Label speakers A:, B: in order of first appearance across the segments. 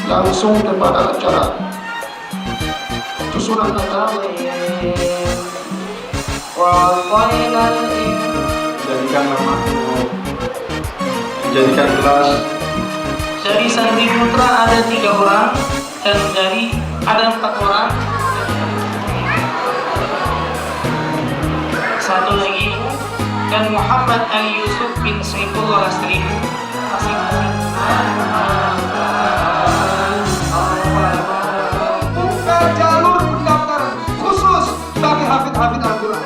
A: Langsung kepada acara susunan kata jadikan namaku, jadikan gelas.
B: Dari santri putra ada 3 orang dan dari ada 4 orang. Satu lagi dan Muhammad Ali Yusuf bin Saifullah Lastri masing-masing.
A: Buka jalur pendaftaran khusus bagi hafid-hafid Al-Quran.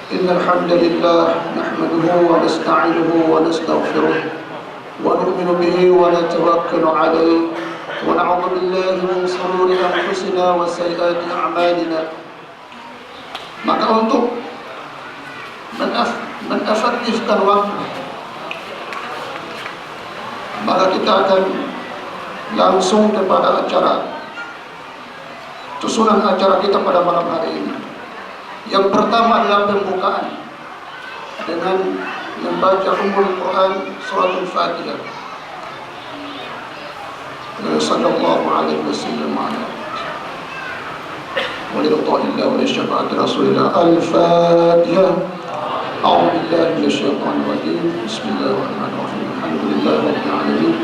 A: إن الحمد لله نحمده ونستعينه ونستغفره ونؤمن به ونتوكل عليه ونعوذ بالله من شرور أنفسنا وسيئات أعمالنا. Maka untuk mengefektifkan waktu, maka kita akan langsung kepada susunan acara kita pada malam hari ini. Yang pertama adalah pembukaan dengan membaca Ummul Quran Suratul Fatihah. Sallallahu alaihi wasallam ولرضا الله ولشفاعة رسول الله. الفاتحة. أعوذ بالله من الشيطان الرجيم. بسم الله الرحمن الرحيم. الحمد لله رب العالمين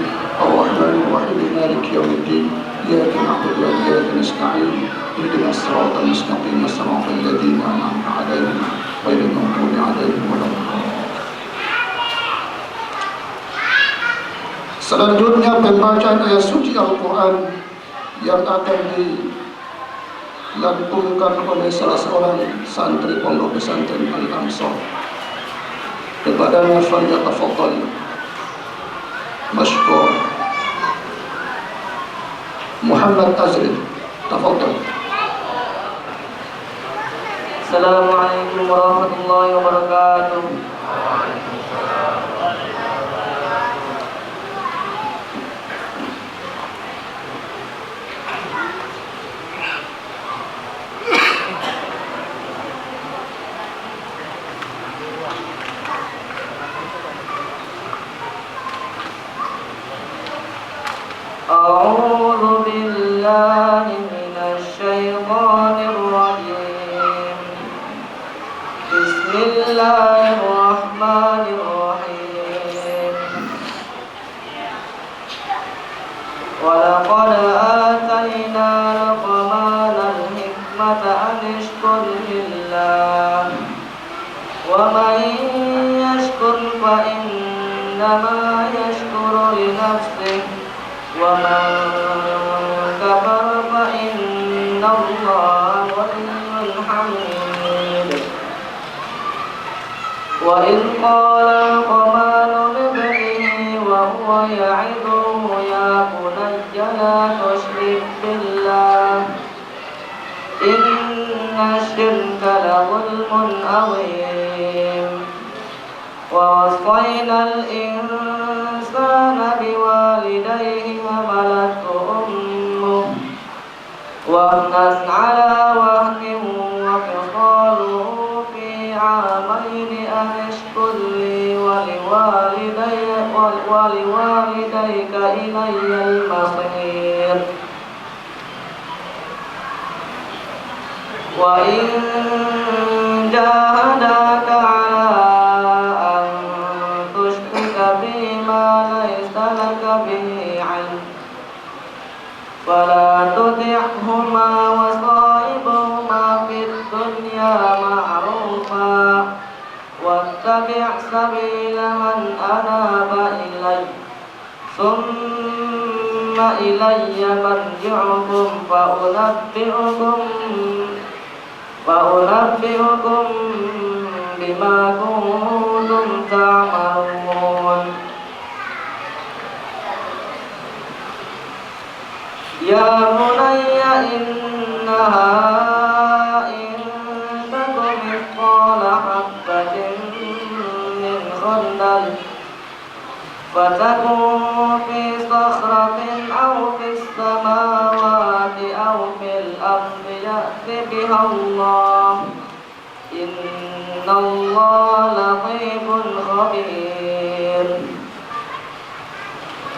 A: الرحمن الرحيم مالك يوم الدين إياك نعبد وإياك نستعين اهدنا الصراط المستقيم صراط الذين أنعمت عليهم غير المغضوب عليهم ولا الضالين. Selanjutnya pembacaan ayat suci Al-Quran yang akan dilantunkan oleh salah seorang santri pondok pesantren Al-Ansar. Kepadanya falyatafaddal mashkur. Muhammad Azri, tafaddal.
C: Assalamualaikum warahmatullahi wabarakatuh. أعوذ بالله من الشيطان الرجيم. بسم الله الرحمن الرحيم. ولقد آتينا لقمان الحكمة أن اشكر لله ومن يشكر فإنما يشكر لنفسه ومن كفر فإن الله غني حميد. وإذ قال لقمان لابنه وهو يعظه يا بني لا تشرك بالله إن الشرك لظلم عظيم. ووصينا الإنسان بوالديه حملته أمه وهنا على وهن وفصاله في عامين أن اشكر لي ولوالديك إلي المصير. وإن جاهداك على أن تشرك بما ليس لك به علم فلا تطعهما وصاحبهما في الدنيا معروفا واتبع سبيل من أناب إلي ثم إلي مرجعكم فأنبئكم بما كنتم تعملون. يا بني إنها إن تك مثقال حبة من خردل فتكن في صخرة أو في السماوات أو في الأرض يأت بها الله إن الله لطيف خبير.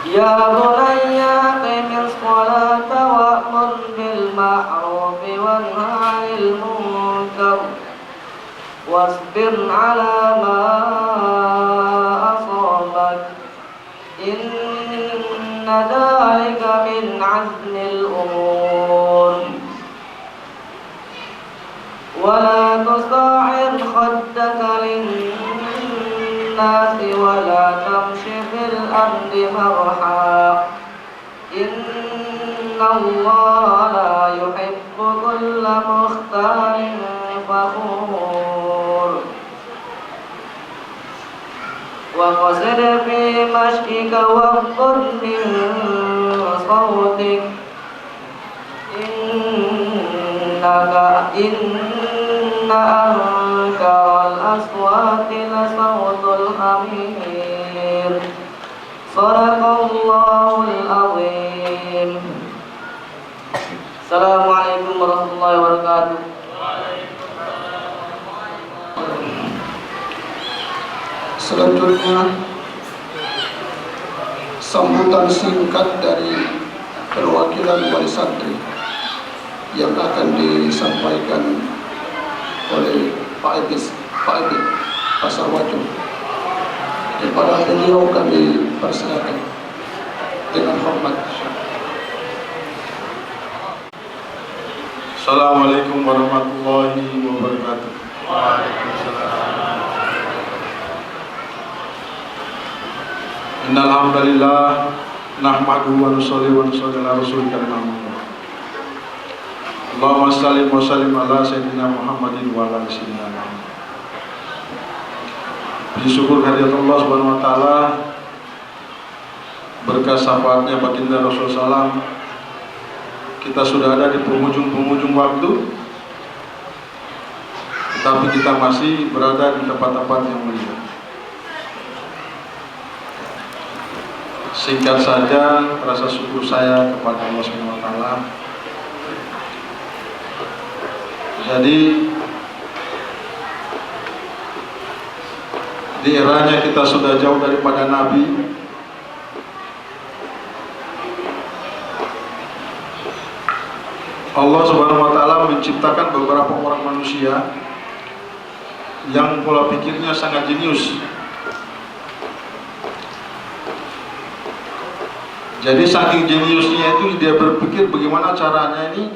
C: يا بني أقم الصلاة وأمر بالمعروف وانه عن المنكر واصبر على ما أصابك إن ذلك من عزم الأمور. ولا تصاعر خدك للناس ولا تمش في الأرض مرحا إن الله لا يحب كل مختال فخور وقصد في مشيك واغضض من صوتك إن أنكر الأصوات لصوت الحمير صدق الله العظيم. Assalamualaikum warahmatullahi wabarakatuh.
A: Selanjutnya sambutan singkat dari perwakilan wali santri yang akan disampaikan oleh Pak Ebit Pasar Wajo. Kepada beliau kami persilakan dengan hormat.
D: Assalamualaikum warahmatullahi wabarakatuh. Waalaikumsalam. Innal hamdalillah nahmaduhu wa nusalli ala rasulil karim. Allahumma shalli wa sallim ala sayyidina Muhammadin wa ala sayyidina Muhammad. Puji syukur kehadirat Allah Subhanahu wa taala, berkah syafaatnya baginda Rasulullah SAW, kita sudah ada di penghujung waktu, tetapi kita masih berada di tempat-tempat yang mulia. Singkat saja rasa syukur saya kepada Allah Subhanahu wa taala. Jadi di eranya kita sudah jauh daripada Nabi, Allah Subhanahu wa taala menciptakan beberapa orang manusia yang pola pikirnya sangat jenius. Jadi saking jeniusnya itu dia berpikir bagaimana caranya ini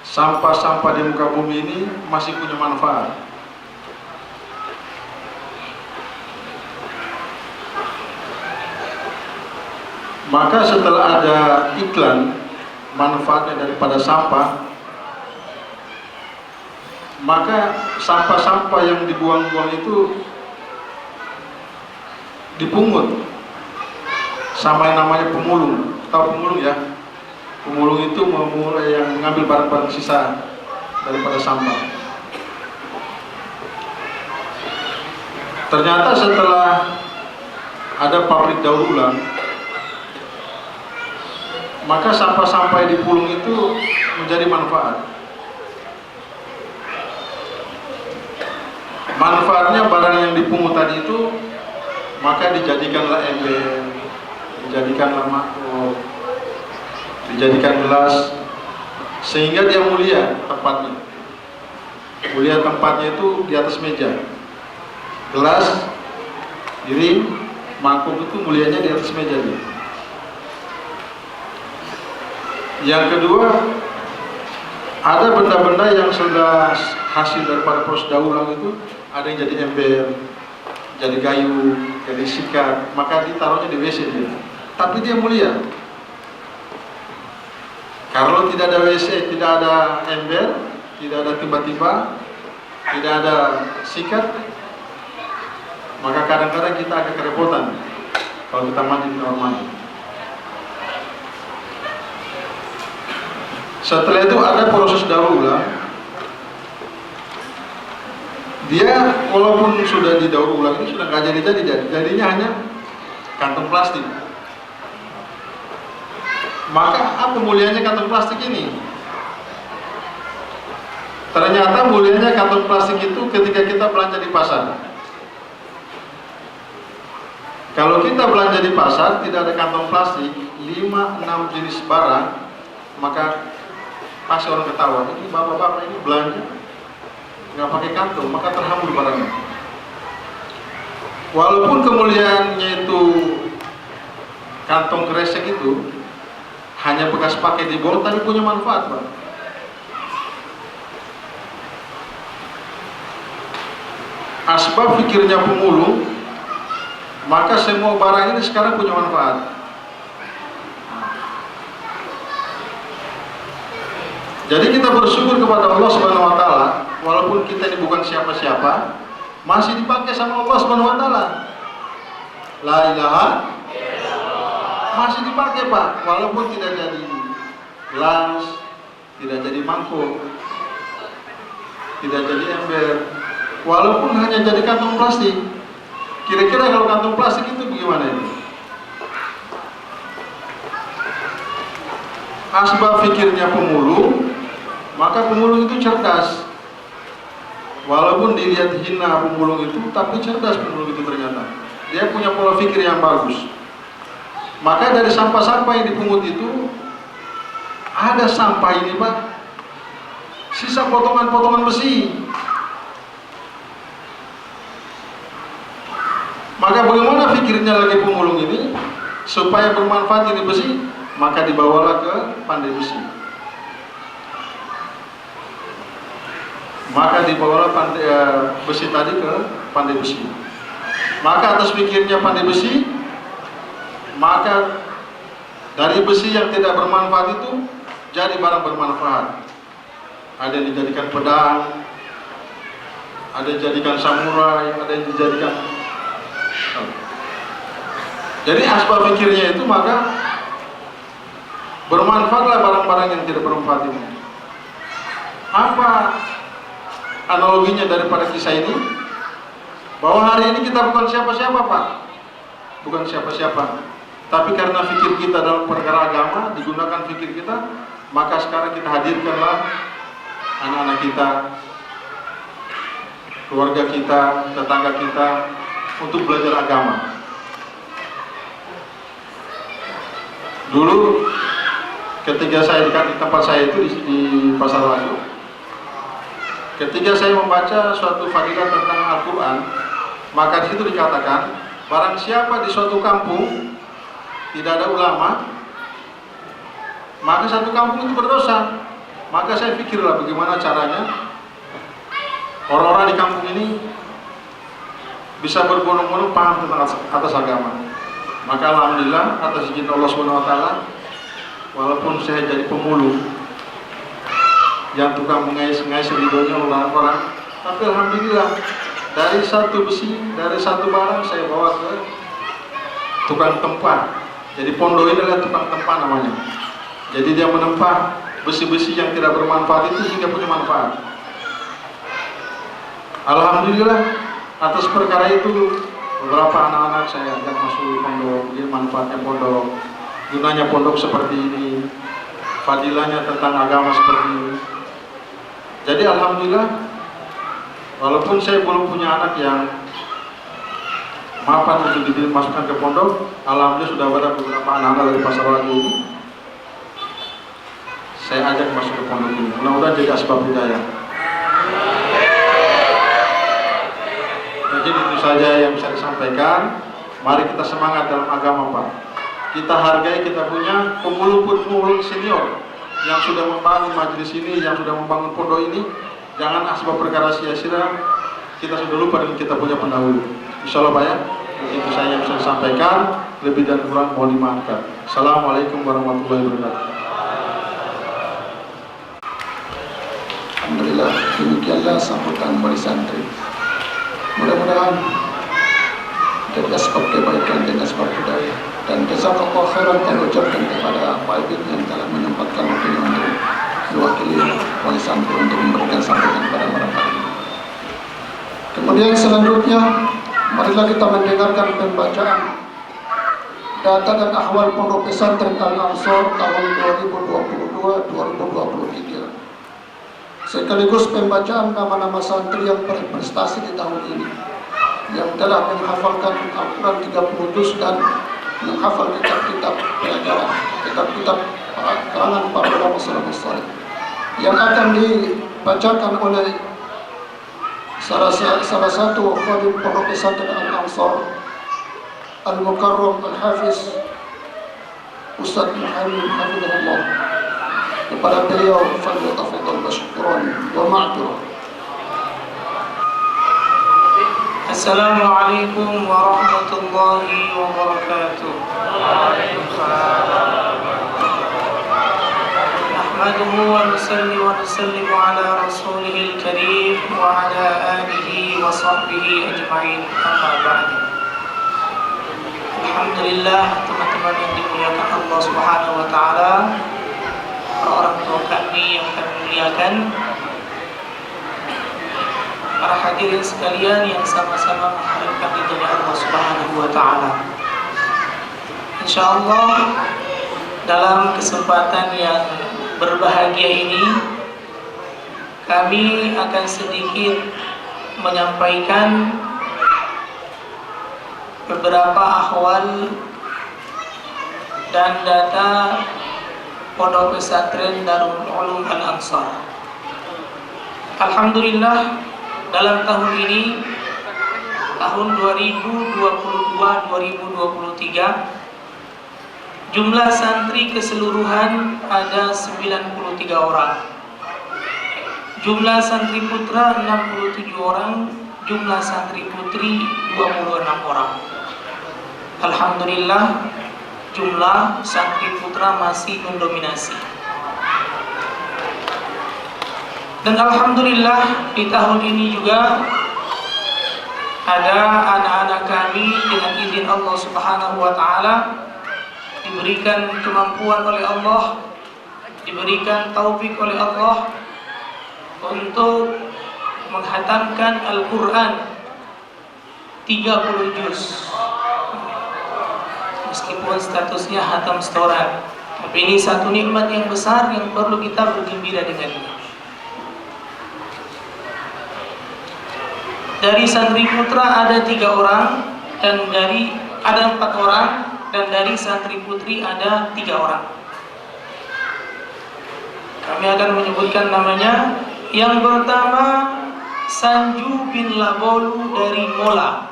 D: sampah-sampah di muka bumi ini masih punya manfaat. Maka setelah ada iklan manfaatnya daripada sampah, maka sampah-sampah yang dibuang-buang itu dipungut sama yang namanya pemulung. Tahu pemulung ya? Pemulung itu yang mengambil barang-barang sisa daripada sampah. Ternyata setelah ada pabrik daur ulang, maka sampah-sampah yang dipulung itu menjadi manfaat. Manfaatnya barang yang dipungut tadi itu, maka dijadikanlah ember, dijadikanlah mangkok, dijadikan gelas, sehingga dia mulia tempatnya. Mulia tempatnya itu di atas meja. Gelas, piring, mangkok itu mulianya di atas meja dia. Yang kedua, ada benda-benda yang sudah hasil daripada proses daur ulang itu, ada yang jadi ember, jadi kayu, jadi sikat, maka ditaruhnya di WC dia. Tapi dia mulia. Kalau tidak ada WC, tidak ada ember, tidak ada tiba-tiba, tidak ada sikat, maka kadang-kadang kita agak kerepotan kalau kita mandi di kamar mandi. Setelah itu ada proses daur ulang. Dia walaupun sudah didaur ulang ini sudah nggak jadi, jadinya hanya kantong plastik. Maka apa mulianya kantong plastik ini? Ternyata mulianya kantong plastik itu ketika kita belanja di pasar. Kalau kita belanja di pasar tidak ada kantong plastik, 5-6 jenis barang, maka pasti orang ketawa, ini bapak-bapak ini belanja nggak pakai kantong, maka terhambur barangnya. Walaupun kemuliaannya itu kantong kresek itu hanya bekas pakai di bawah, tapi punya manfaat, Pak. Asbab pikirnya pemulung, maka semua barang ini sekarang punya manfaat. Jadi kita bersyukur kepada Allah Subhanahu wa taala, walaupun kita ini bukan siapa-siapa, masih dipakai sama Allah Subhanahu wa taala. La ilaha masih dipakai, Pak, walaupun tidak jadi gelas, tidak jadi mangkuk, tidak jadi ember, walaupun hanya jadi kantong plastik. Kira-kira kalau kantong plastik itu bagaimana ini? Asbab fikirnya pemulung, maka pemulung itu cerdas. Walaupun dilihat hina pemulung itu, tapi cerdas pemulung itu ternyata. Dia punya pola fikir yang bagus. Maka dari sampah-sampah yang dipungut itu, ada sampah ini, Pak, sisa potongan-potongan besi. Maka bagaimana pikirnya lagi pemulung ini supaya bermanfaat ini besi? Maka dibawalah ke pandai besi. Maka dibawalah besi tadi ke pandai besi. Maka atas pikirnya pandai besi, maka dari besi yang tidak bermanfaat itu jadi barang bermanfaat. Ada yang dijadikan pedang, ada yang dijadikan samurai, ada yang dijadikan. Jadi asbab pikirnya itu maka bermanfaatlah barang-barang yang tidak bermanfaat ini. Apa analoginya daripada kisah ini? Bahwa hari ini kita bukan siapa-siapa, Pak, bukan siapa-siapa. Tapi karena fikir kita dalam perkara agama, digunakan fikir kita, maka sekarang kita hadirkanlah anak-anak kita, keluarga kita, tetangga kita untuk belajar agama. Dulu ketika saya di tempat saya itu di Pasar Lagu, ketika saya membaca suatu fadilah tentang Al-Quran, maka di situ dikatakan, barang siapa di suatu kampung tidak ada ulama, maka satu kampung itu berdosa. Maka saya pikirlah bagaimana caranya orang-orang di kampung ini bisa berbondong-bondong paham tentang atas agama. Maka alhamdulillah atas izin Allah Subhanahu wa taala, walaupun saya jadi pemulung yang tukang mengais-ngais ridhonya orang-orang, tapi alhamdulillah dari satu besi, dari satu barang saya bawa ke tukang tempat. Jadi pondok ini adalah tukang tempat namanya. Jadi dia menempah besi-besi yang tidak bermanfaat itu hingga punya manfaat. Alhamdulillah atas perkara itu beberapa anak-anak saya ajak masuk pondok. Jadi manfaatnya pondok, gunanya pondok seperti ini, fadilahnya tentang agama seperti ini. Jadi alhamdulillah, walaupun saya belum punya anak yang mapan untuk dimasukkan ke pondok, alhamdulillah sudah ada beberapa anak-anak dari Pasar Lagu ini saya ajak masuk ke pondok ini. Mudah-mudahan jadi asbab hidayah. Jadi itu saja yang bisa disampaikan. Mari kita semangat dalam agama, Pak. Kita hargai, kita punya pemulung senior yang sudah membangun majelis ini, yang sudah membangun pondok ini. Jangan asbab perkara sia-sia kita sudah lupa dengan kita punya pendahulu. Insyaallah, Pak, ya. Itu saya yang bisa disampaikan. Lebih dan kurang mohon dimaafkan. Assalamualaikum warahmatullahi wabarakatuh.
A: Alhamdulillah, demikianlah sambutan wali santri. Mudah-mudahan dari asbab kebaikan dan asbab hidayah. Dan jazakallahu khairan kami ucapkan kepada Pak Ibn yang telah menyempatkan waktunya untuk mewakili wali santri untuk memberikan sambutan kepada mereka. Kemudian selanjutnya, marilah kita mendengarkan pembacaan data dan ahwal Pondok Pesantren Al-Ansor tahun 2022-2023. Sekaligus pembacaan nama-nama santri yang berprestasi di tahun ini, yang telah menghafalkan Al-Quran 30 juz dan menghafal kitab-kitab pelajaran, kitab-kitab karangan para ulama salafus saleh, yang akan dibacakan oleh salah satu khadim Pondok Pesantren Al-Ansor, Al-Mukarram Al-Hafiz Ustaz Muhammad Hafizahullah. Kepada beliau falyatafadhal mashkuran wa ma'dzura.
B: Assalamualaikum warahmatullahi wabarakatuh. نحمده ونصلي ونسلم على رسوله الكريم وعلى آله وصحبه أجمعين. أما بعد. Alhamdulillah, teman-teman yang dimuliakan Allah Subhanahu wa taala, para orang tua kami yang kami muliakan, para hadirin sekalian yang sama-sama mengharapkan ridha Allah Subhanahu wa taala. Insyaallah dalam kesempatan yang berbahagia ini kami akan sedikit menyampaikan beberapa ahwal dan data Pondok Pesantren Darul Ulum Al-Ansar. Alhamdulillah, dalam tahun ini, tahun 2022-2023, jumlah santri keseluruhan ada 93 orang. Jumlah santri putra 67 orang, jumlah santri putri 26 orang. Alhamdulillah, jumlah santri putra masih mendominasi. Dan alhamdulillah di tahun ini juga ada anak-anak kami dengan izin Allah Subhanahu wa taala diberikan kemampuan oleh Allah, diberikan taufik oleh Allah untuk menghatamkan Al-Quran 30 juz. Meskipun statusnya hatam setoran, tapi ini satu nikmat yang besar yang perlu kita bergembira dengannya. Dari santri putra ada 3 orang, dan ada 4 orang, dan dari santri putri ada 3 orang. Kami akan menyebutkan namanya. Yang pertama, Sanju bin Labolu dari Mola.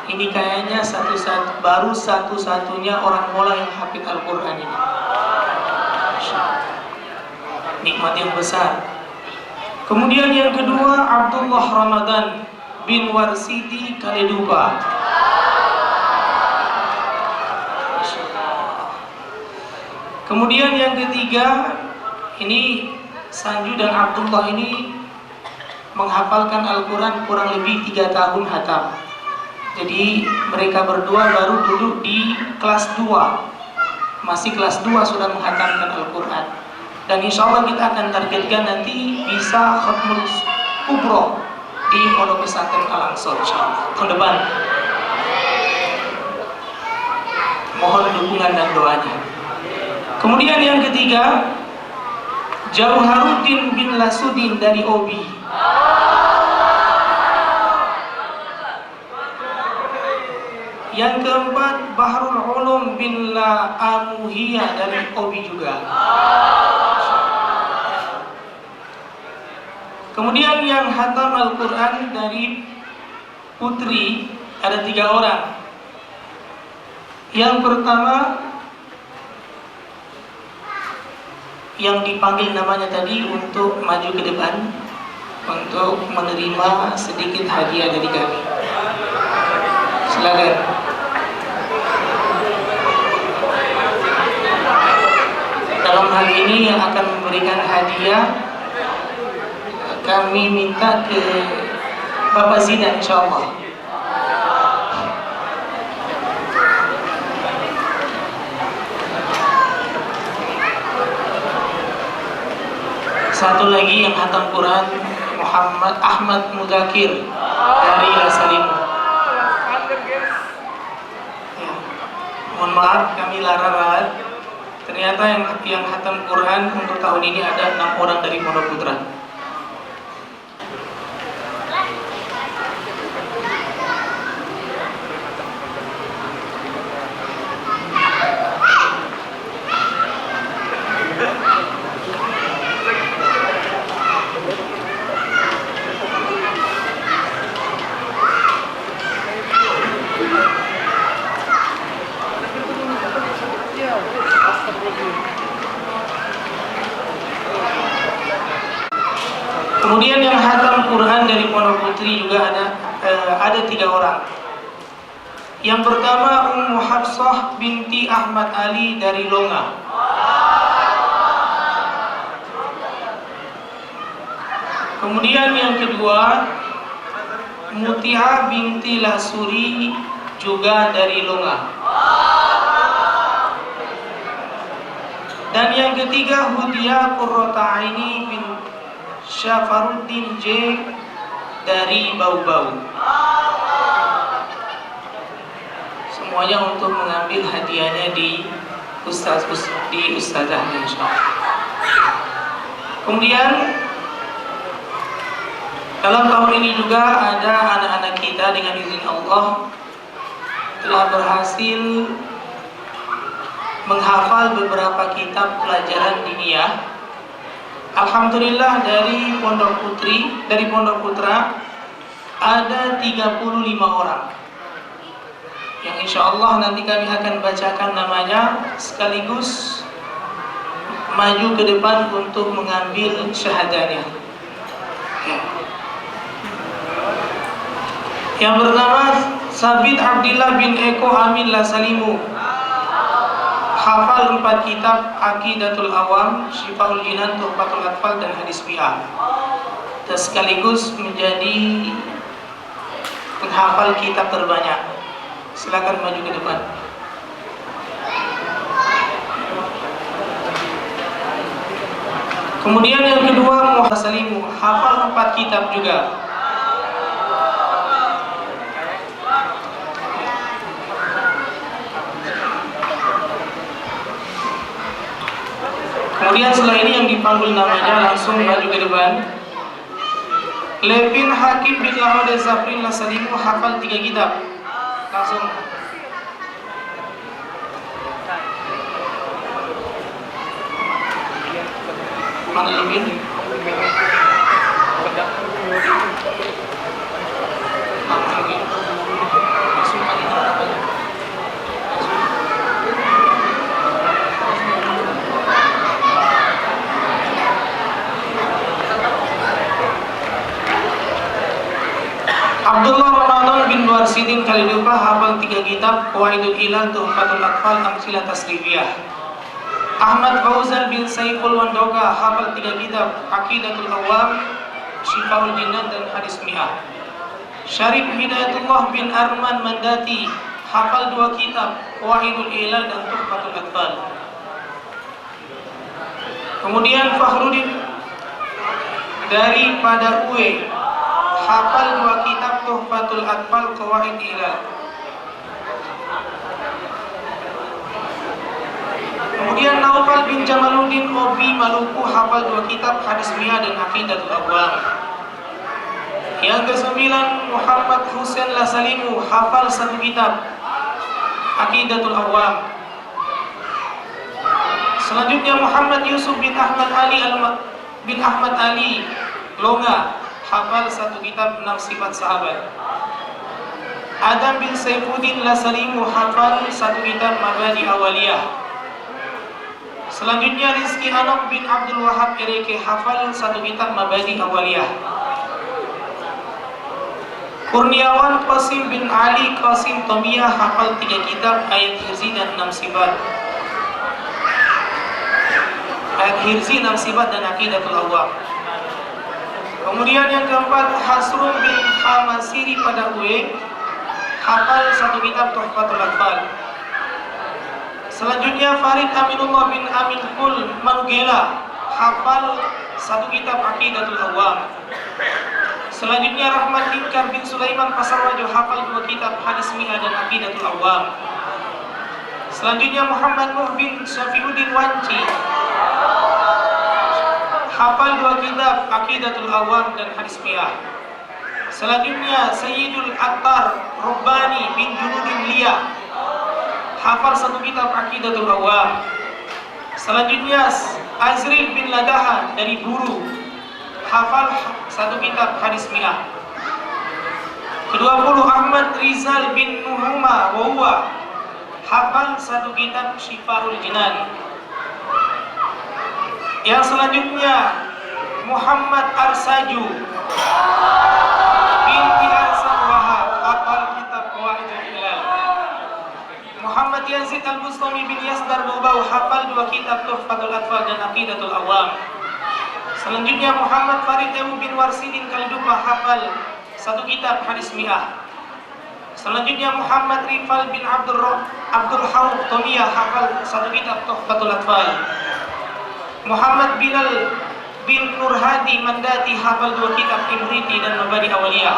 B: Ini kayaknya baru satu-satunya orang Mola yang hafid Al-Quran ini. Nikmat yang besar. Kemudian yang kedua, Abdullah Ramadan bin Warsiti Kaledupa. Kemudian yang ketiga, ini Sanju dan Abdullah ini menghafalkan Al-Quran kurang lebih 3 tahun hatam. Jadi mereka berdua baru duduk di kelas 2, masih kelas 2 sudah menghatamkan Al-Quran. Dan insya Allah kita akan targetkan nanti bisa khatmul kubro di Pondok Pesantren Al-Ansar tahun depan. Mohon dukungan dan doanya. Kemudian yang ketiga, Jauharuddin bin Lasudin dari Obi. Yang keempat, Bahrul Ulum bin La Amuhiyah dari Obi juga. Kemudian yang hatam Al-Quran dari putri ada 3 orang. Yang pertama, yang dipanggil namanya tadi untuk maju ke depan untuk menerima sedikit hadiah dari kami. Silakan. Dalam hal ini yang akan memberikan hadiah, kami minta ke Bapak Zidan insyaallah. Satu lagi yang hatam Quran, Muhammad Ahmad Mudakir dari Lasalimu. Ya. Mohon maaf kami lara-lara. Ternyata yang hatam Quran untuk tahun ini ada 6 orang dari Pondok Putra. Kemudian yang hatam Quran dari Pondok Putri juga ada 3 orang. Yang pertama Ummu Hafsah binti Ahmad Ali dari Longa. Kemudian yang kedua, Muti'ah binti Lasuri juga dari Lunga. Dan yang ketiga, Hudia Qurrata Aini bin Syafaruddin J dari Bau-Bau. Semuanya untuk mengambil hadiahnya di ustazahnya insyaallah. Kemudian dalam tahun ini juga ada anak-anak kita dengan izin Allah telah berhasil menghafal beberapa kitab pelajaran diniyah. Alhamdulillah dari Pondok Putra ada 35 orang yang insya Allah nanti kami akan bacakan namanya sekaligus maju ke depan untuk mengambil syahadanya. Yang pertama, Sabit Abdillah bin Eko Amin Lasalimu, hafal 4 kitab Aqidatul Awam, Syifaul Jinan, Tuhfatul Atfal dan Hadis Fi'ah. Dan sekaligus menjadi penghafal kitab terbanyak. Silakan maju ke depan. Kemudian yang kedua, Muhammad Salimu, hafal 4 kitab juga. Kemudian setelah ini yang dipanggil namanya langsung maju ke depan. Levin Hakim bin Lahode Zafrin Lasalimu, hafal 3 kitab. Langsung. Mana Levin? Abdullah Ramadan bin Warsidin Khalidupah, hafal 3 kitab Qawaidul Ilal, Tuhfatul Atfal, Amsilah Tasrifiyah. Ahmad Fauzan bin Saiful Wandoga, hafal 3 kitab Aqidatul Awam, Syifaul Jinan dan Hadis Mi'ah. Syarif Hidayatullah bin Arman Mandati, hafal 2 kitab Qawaidul Ilal dan Tuhfatul Atfal. Kemudian Fakhruddin dari Pada Uwe, hafal 2 kitab Tuhfatul Atfal, Qawaid Ilal. Kemudian Naufal bin Jamaluddin Obi Maluku, hafal 2 kitab Hadis Mi'ah dan Aqidatul Awam. Yang ke-9, Muhammad Husain Lasalimu, hafal 1 kitab Aqidatul Awam. Selanjutnya Muhammad Yusuf bin Ahmad Ali Longa, hafal 1 kitab 6 sifat sahabat. Adam bin Saifuddin Lasalimu, hafal 1 kitab Mabadi Awaliyah. Selanjutnya Rizki Anok bin Abdul Wahab Ereke, hafal 1 kitab Mabadi Awaliyah. Kurniawan Qasim bin Ali Qasim Tomiyah, hafal 3 kitab Ayat Hirzi dan 6 sifat. Ayat Hirzi, 6 sifat dan Aqidatul Awam. Kemudian yang keempat, Hasrun bin Hamasiri Pada Uwe, hafal 1 kitab Tuhfatul Atfal. Selanjutnya Farid Aminullah bin Amin Kul Manugela, hafal 1 kitab Aqidatul Awam. Selanjutnya Rahmat Inkar bin Sulaiman Pasarwajo, hafal 2 kitab Hadis Mi'ah dan Aqidatul Awam. Selanjutnya Muhammad Nuh bin Syafiuddin Wanci, hafal 2 kitab Aqidatul Awam dan Hadis Mi'ah. Selanjutnya Sayyidul Attar Rubbani bin Junudin Liya, hafal 1 kitab Aqidatul Awam. Selanjutnya Azril bin Ladaha dari Buru, hafal 1 kitab Hadis Mi'ah. Ke-20 Ahmad Rizal bin Nuhuma Wawa, hafal 1 kitab Syifaul Jinan. Yang selanjutnya Muhammad Arsaju binti Arsan Wahab, hafal kitab Qawaidul Ilal. Muhammad Yazid Al-Bustami bin Yasdar Bau, hafal 2 kitab kitab Tuhfatul Atfal dan Aqidatul Awam. Selanjutnya Muhammad Farid Ewu bin Warsidin Kalidupa hafal 1 kitab Hadis Mi'ah. Selanjutnya Muhammad Rifal bin Abdul Hawq Tomiyah hafal 1 kitab Tuhfatul Atfal. Muhammad Bilal bin Nurhadi Mandati hafal 2 kitab Imriti dan Mabadi Awaliyah.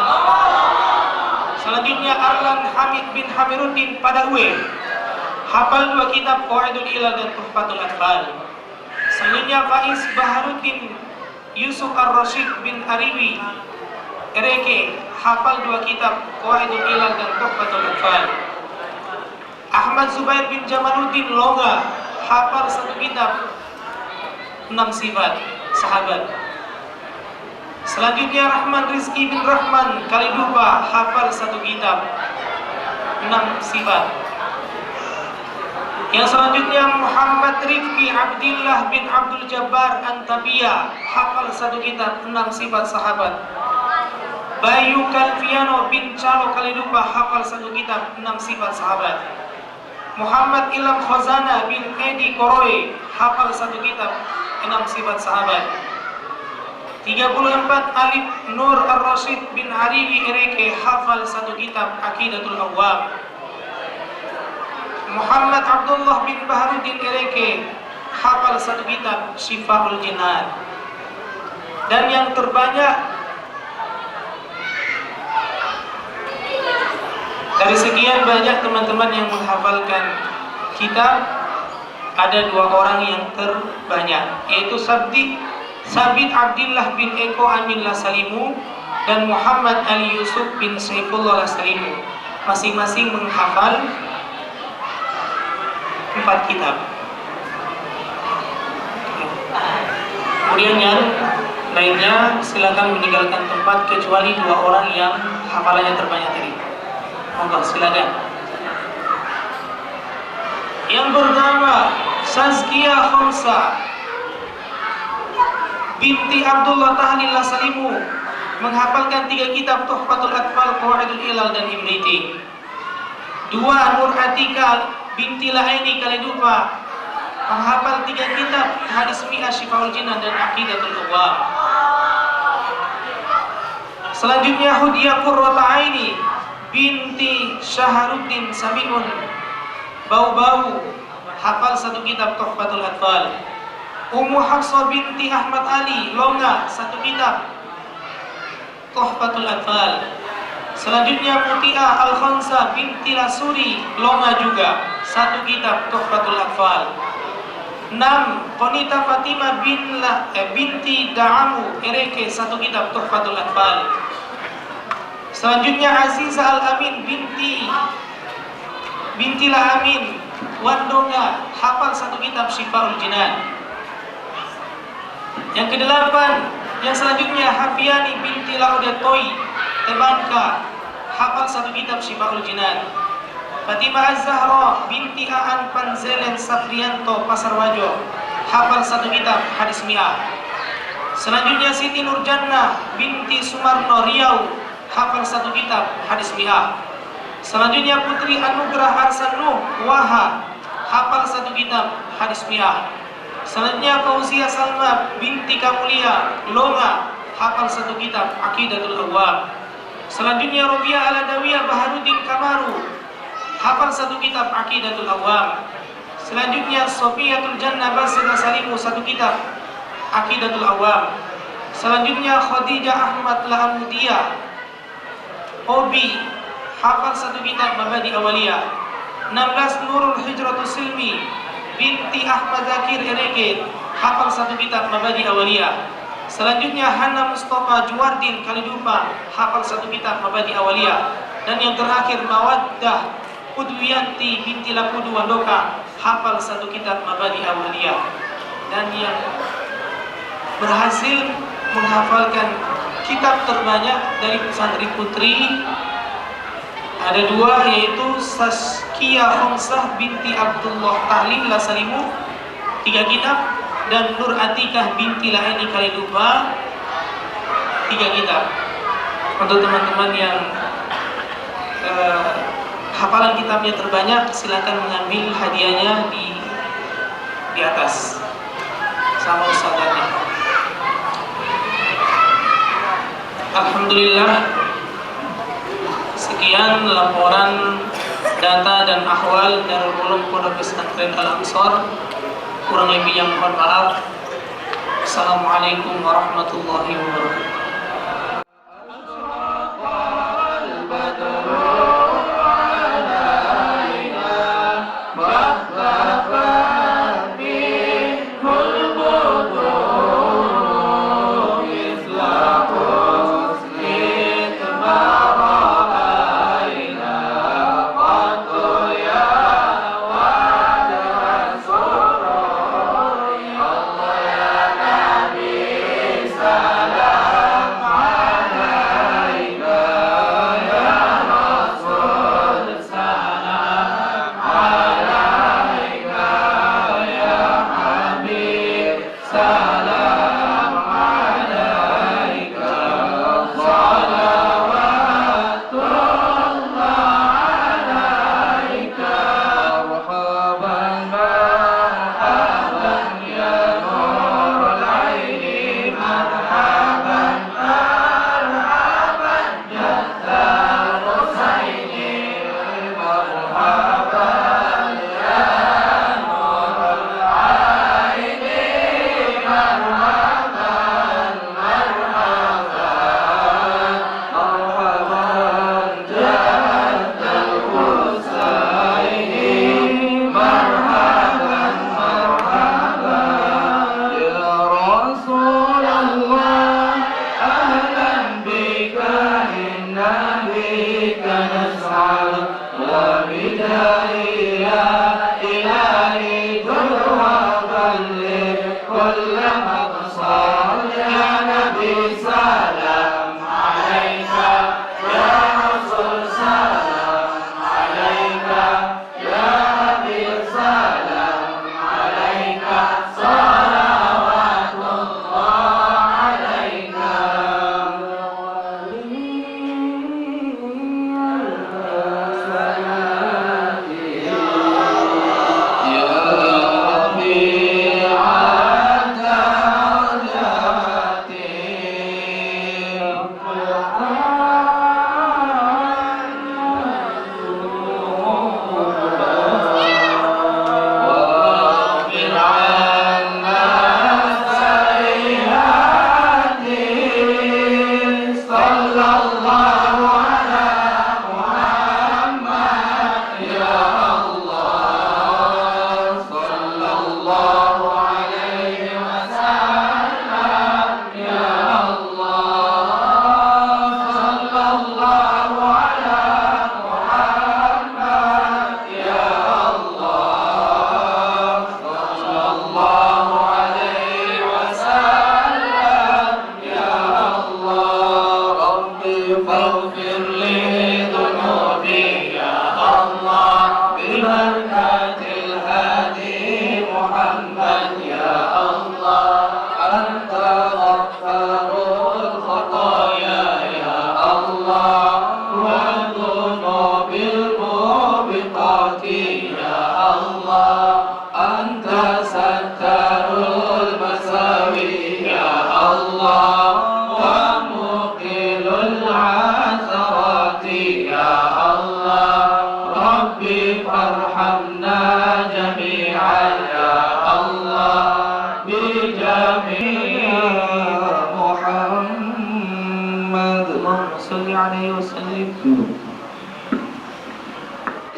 B: Selanjutnya Arlan Hamid bin Hamiruddin Padawe hafal 2 kitab Qawaidul Ilal dan Tuhfatul Atfal. Selanjutnya Faiz Baharuddin Yusuf Ar-Rashid bin Ariwi Ereke hafal 2 kitab Qawaidul Ilal dan Tuhfatul Atfal. Ahmad Zubair bin Jamaluddin Longa hafal 1 kitab 6 sifat sahabat. Selanjutnya Rahman Rizki bin Rahman Kalidupa hafal 1 kitab 6 sifat. Yang selanjutnya Muhammad Rifki Abdillah bin Abdul Jabbar Antabia hafal 1 kitab 6 sifat sahabat. Bayu Kalviano bin Calo Kalidupa hafal 1 kitab 6 sifat sahabat. Muhammad Ilham Khazana bin Edi Koroe hafal 1 kitab 6 sifat sahabat. 34 Alif Nur Ar-Rasyid bin Ariwi Ereke hafal 1 kitab Aqidatul Awam. Muhammad Abdullah bin Baharuddin Ereke hafal 1 kitab Syifaul Jinan. Dan yang terbanyak dari sekian banyak teman-teman yang menghafalkan kitab, ada 2 orang yang terbanyak, yaitu Sabit Abdillah bin Eko Amin Lasalimu dan Muhammad Ali Yusuf bin Saifullah Lasalimu, masing-masing menghafal 4 kitab. Kemudian yang lainnya silakan meninggalkan tempat kecuali 2 orang yang hafalannya terbanyak tadi. Monggo silakan. Yang pertama Sazkiyah Khomsa binti Abdullah Tahlil Lasalimu menghafalkan 3 kitab Tuhfatul Atfal, Qawaidul Ilal dan Imriti. 2 Nur Atika binti Laini Kalidupa menghafal 3 kitab Hadis Mi'ah, Syifaul Jinan dan Aqidatul Awam. Selanjutnya Hudiah Qurrata Aini binti Syaharuddin Samiun Bau-Bau hafal 1 kitab Tuhfatul Atfal. Ummu Hafsah binti Ahmad Ali Longa 1 kitab Tuhfatul Atfal. Selanjutnya Muti'ah Al-Khansa binti Lasuri Longa juga 1 kitab Tuhfatul Atfal. 6 Qonita Fatimah binti Da'amu Ereke 1 kitab Tuhfatul Atfal. Selanjutnya Azizah Al-Amin binti La-Amin Wandonga hafal 1 kitab Syifaul Jinan. Yang ke-8 yang selanjutnya Hafiani binti Laudetoi Tebanka hafal 1 kitab Syifaul Jinan. Fatimah Az-Zahra binti Aan Panzelen Safrianto Pasarwajo hafal 1 kitab Hadis Mi'ah. Selanjutnya Siti Nurjannah binti Sumarno Riau hafal 1 kitab Hadis Mi'ah. Selanjutnya Putri Anugrah Arsanuh Waha hafal 1 kitab Hadis Mi'ah. Selanjutnya Fauzia Salma binti Kamulia Longa hafal 1 kitab Aqidatul Awam. Selanjutnya Robiah Aladawiyah Baharuddin Kamaru hafal 1 kitab Aqidatul Awam. Selanjutnya Sofiatul Jannah Basir Nasalimu 1 kitab Aqidatul Awam. Selanjutnya Khadijah Ahmad Lahamudiyah Obi hafal 1 kitab Mabadi Awaliyah. 16 Nurul Hijratul Silmi binti Ahmad Zakir Erege hafal 1 kitab Mabadi Awaliyah. Selanjutnya Hana Mustafa Juwardin Kalidupa hafal 1 kitab Mabadi Awaliyah. Dan yang terakhir Mawaddah Udwiyanti binti Lapudu Wandoka hafal 1 kitab Mabadi Awaliyah. Dan yang berhasil menghafalkan kitab terbanyak dari santri putri ada 2, yaitu Sazkiyah Khomsah binti Abdullah Tahlil Lasalimu 3 kitab, dan Nur Atikah binti Laini Kalidupa 3 kitab. Untuk teman-teman yang hafalan kitabnya terbanyak, silakan mengambil hadiahnya di di atas sama ustadznya. Alhamdulillah, sekian laporan data dan ahwal Darul Ulum Pondok Pesantren Al-Ansor. Kurang lebih yang mohon maaf. Assalamualaikum warahmatullahi wabarakatuh.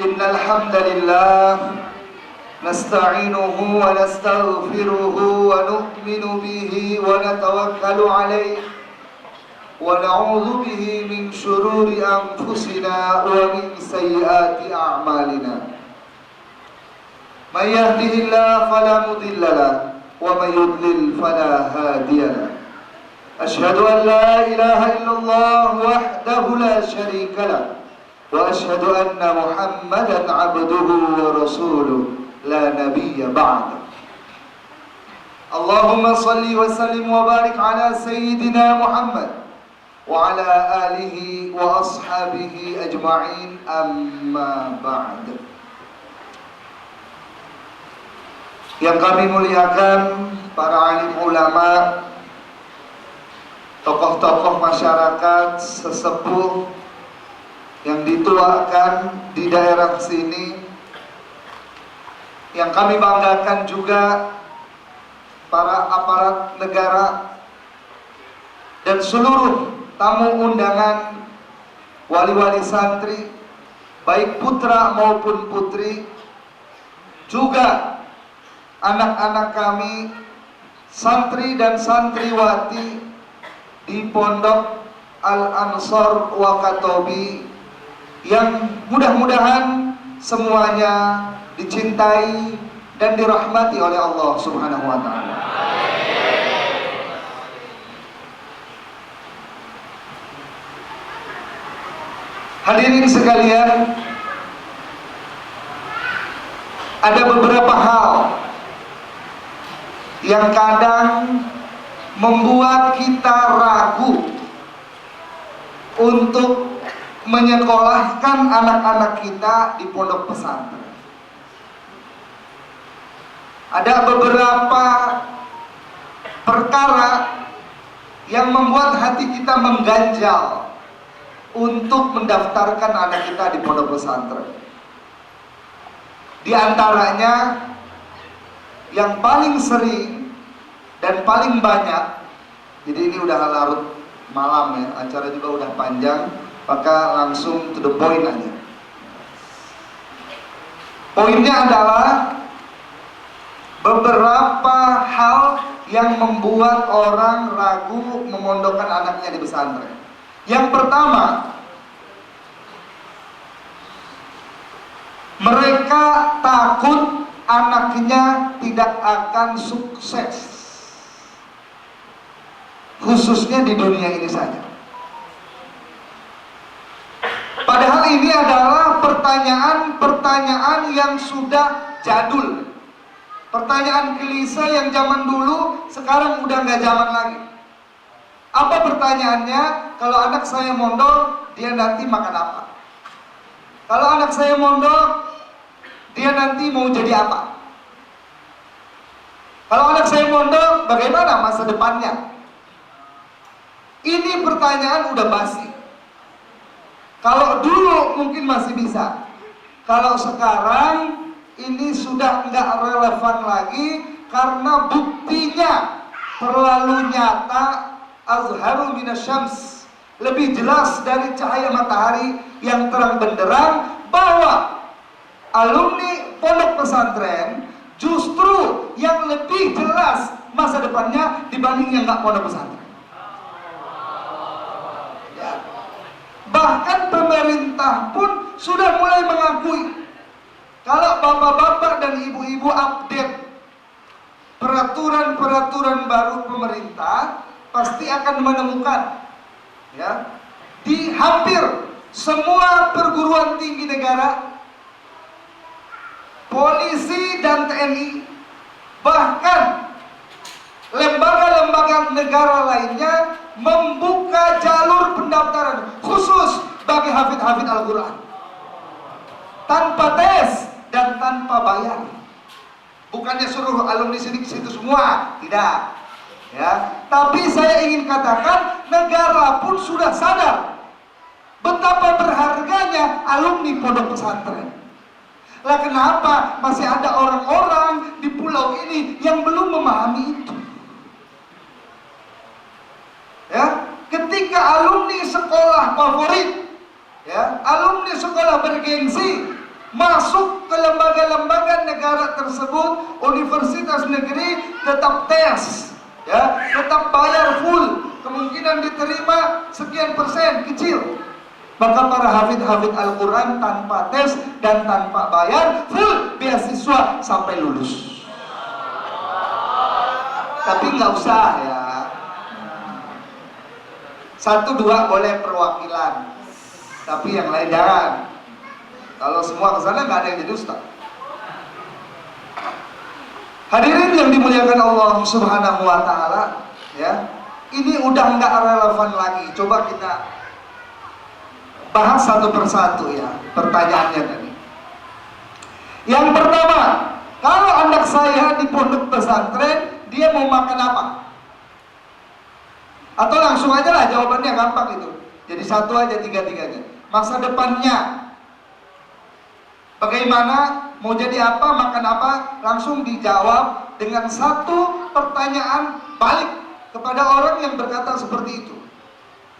A: إن الحمد لله نستعينه ونستغفره ونؤمن به ونتوكل عليه ونعوذ به من شرور أنفسنا ومن سيئات أعمالنا. من يهده الله فلا مضل له ومن يضلل فلا هادي له. أشهد أن لا إله إلا الله وحده لا شريك له وأشهد أن محمدا عبده ورسوله لا نبي بعده. اللهم صل وسلم وبارك على سيدنا محمد وعلى آله وأصحابه أجمعين. أما بعد.
E: Yang kami muliakan para alim ulama, tokoh-tokoh masyarakat, sesepuh yang dituakan di daerah sini. Yang kami banggakan juga para aparat negara dan seluruh tamu undangan, wali-wali santri, baik putra maupun putri, juga anak-anak kami, santri dan santriwati di Pondok Al-Ansor Wakatobi, yang mudah-mudahan semuanya dicintai dan dirahmati oleh Allah Subhanahu wa Ta'ala. Hadirin sekalian, ada beberapa hal yang kadang membuat kita ragu untuk menyekolahkan anak-anak kita di pondok pesantren. Ada beberapa perkara yang membuat hati kita mengganjal untuk mendaftarkan anak kita di pondok pesantren. Di antaranya yang paling sering dan paling banyak, jadi ini udah larut malam ya, acara juga udah panjang, maka langsung to the point aja. Poinnya adalah beberapa hal yang membuat orang ragu memondokkan anaknya di pesantren. Yang pertama, mereka takut anaknya tidak akan sukses, khususnya di dunia ini saja. Padahal ini adalah pertanyaan-pertanyaan yang sudah jadul, pertanyaan klise yang zaman dulu sekarang udah nggak zaman lagi. Apa pertanyaannya? Kalau anak saya mondok, dia nanti makan apa? Kalau anak saya mondok, dia nanti mau jadi apa? Kalau anak saya mondok, bagaimana masa depannya? Ini pertanyaan udah basi. Kalau dulu mungkin masih bisa. Kalau sekarang ini sudah nggak relevan lagi, karena buktinya terlalu nyata, azharu minasyams, lebih jelas dari cahaya matahari yang terang benderang, bahwa alumni pondok pesantren justru yang lebih jelas masa depannya dibanding yang nggak pondok pesantren. Ya. Bahkan pemerintah pun sudah mulai mengakui, kalau bapak-bapak dan ibu-ibu update peraturan-peraturan baru pemerintah, pasti akan menemukan, ya, di hampir semua perguruan tinggi negara, polisi dan TNI, bahkan lembaga-lembaga negara lainnya membuka jalur pendaftaran khusus bagi hafid-hafid Al-Quran, tanpa tes dan tanpa bayar. Bukannya suruh alumni situ semua, tidak. Ya, tapi saya ingin katakan, negara pun sudah sadar betapa berharganya alumni pondok pesantren. Lah kenapa masih ada orang-orang di pulau ini yang belum memahami itu? Ya, ketika alumni sekolah favorit, ya, alumni sekolah bergengsi masuk ke lembaga-lembaga negara tersebut, universitas negeri, tetap tes. Ya, tetap bayar full, kemungkinan diterima sekian persen kecil. Maka para hafid-hafid Al-Quran tanpa tes dan tanpa bayar, full beasiswa sampai lulus. Tapi nggak usah ya, 1-2 boleh perwakilan, tapi yang lain jangan. Kalau semua kesana nggak ada yang jadi ustaz. Hadirin yang dimuliakan Allah Subhanahu wa Ta'ala, ya, ini udah nggak relevan lagi. Coba kita bahas satu persatu ya pertanyaannya tadi. Yang pertama, Kalau anak saya di pondok pesantren, dia mau makan apa? Atau langsung aja lah, jawabannya gampang itu. Jadi satu aja tiga-tiganya. Masa depannya bagaimana, mau jadi apa, makan apa, langsung dijawab dengan satu pertanyaan balik kepada orang yang berkata seperti itu.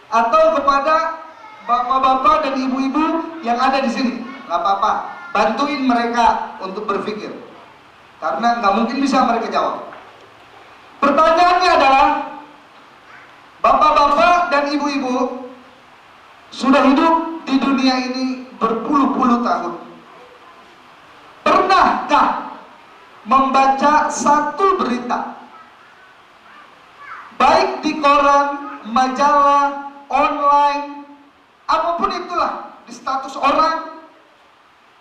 E: Atau kepada bapak-bapak dan ibu-ibu yang ada di sini. Gak apa-apa, bantuin mereka untuk berpikir. Karena nggak mungkin bisa mereka jawab. Pertanyaannya adalah, bapak-bapak dan ibu-ibu sudah hidup di dunia ini berpuluh-puluh tahun. Pernahkah membaca satu berita, baik di koran, majalah, online, apapun itulah, di status orang,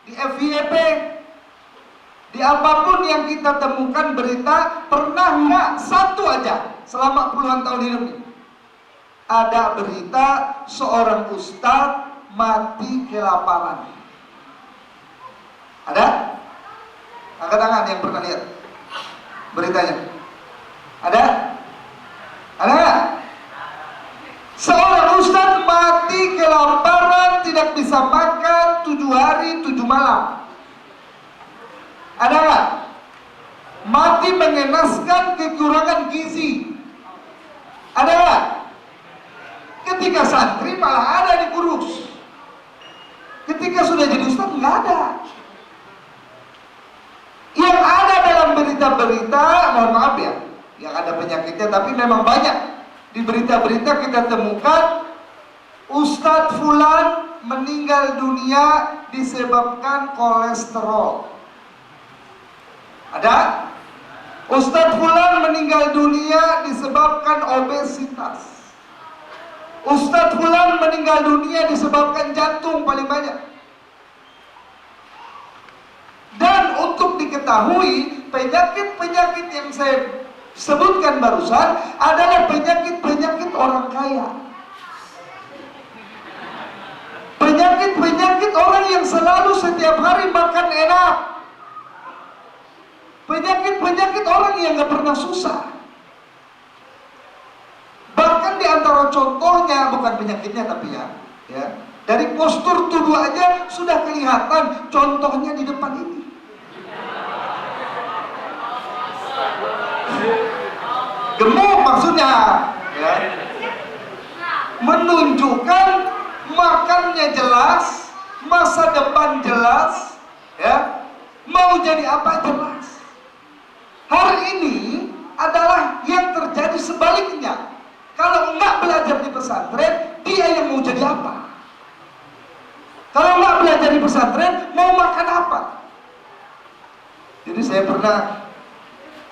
E: di FYP, di apapun yang kita temukan berita, pernah nggak satu aja selama puluhan tahun hidup ini ada berita seorang ustadz mati kelaparan? Ada? Angkat tangan yang pernah lihat beritanya. Ada? Ada nggak? Seorang ustadz mati kelaparan, tidak bisa makan 7 hari 7 malam. Ada nggak? Mati mengenaskan kekurangan gizi. Ada nggak? Ketika santri malah ada dikurus. Ketika sudah jadi ustadz nggak ada. Yang ada dalam berita-berita, mohon maaf ya, yang ada penyakitnya, tapi memang banyak. Di berita-berita kita temukan Ustadz Fulan meninggal dunia disebabkan kolesterol. Ada? Ustadz Fulan meninggal dunia disebabkan obesitas. Ustadz Fulan meninggal dunia disebabkan jantung paling banyak. Dan untuk diketahui, penyakit-penyakit yang saya sebutkan barusan adalah penyakit-penyakit orang kaya. Penyakit-penyakit orang yang selalu setiap hari makan enak. Penyakit-penyakit orang yang gak pernah susah. Bahkan di antara contohnya, bukan penyakitnya tapi ya, dari postur tubuh aja sudah kelihatan contohnya di depan ini. Gemuk maksudnya, ya, menunjukkan makannya jelas, masa depan jelas, ya, mau jadi apa jelas. Hari ini adalah yang terjadi sebaliknya. Kalau enggak belajar di pesantren, dia yang mau jadi apa? Kalau enggak belajar di pesantren, mau makan apa? Jadi saya pernah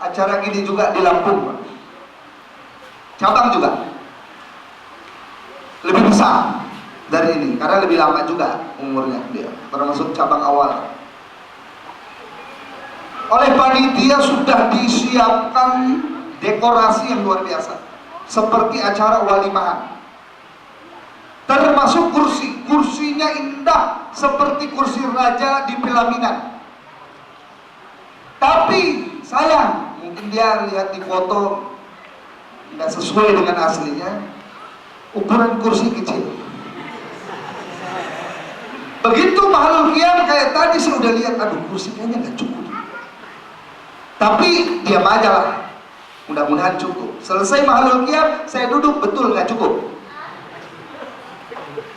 E: acara gini juga di Lampung, cabang juga, lebih besar dari ini karena lebih lama juga umurnya dia, termasuk cabang awal. Oleh panitia sudah disiapkan dekorasi yang luar biasa, seperti acara walimahan, termasuk kursinya indah seperti kursi raja di pelaminan. Tapi sayang, mungkin dia lihat di foto tidak sesuai dengan aslinya, ukuran kursi kecil. Begitu makhluk qiyam kayak tadi saya udah lihat, aduh kursi kayaknya nggak cukup. Tapi diam aja lah, mudah-mudahan cukup. Selesai makhluk qiyam, saya duduk, betul nggak cukup.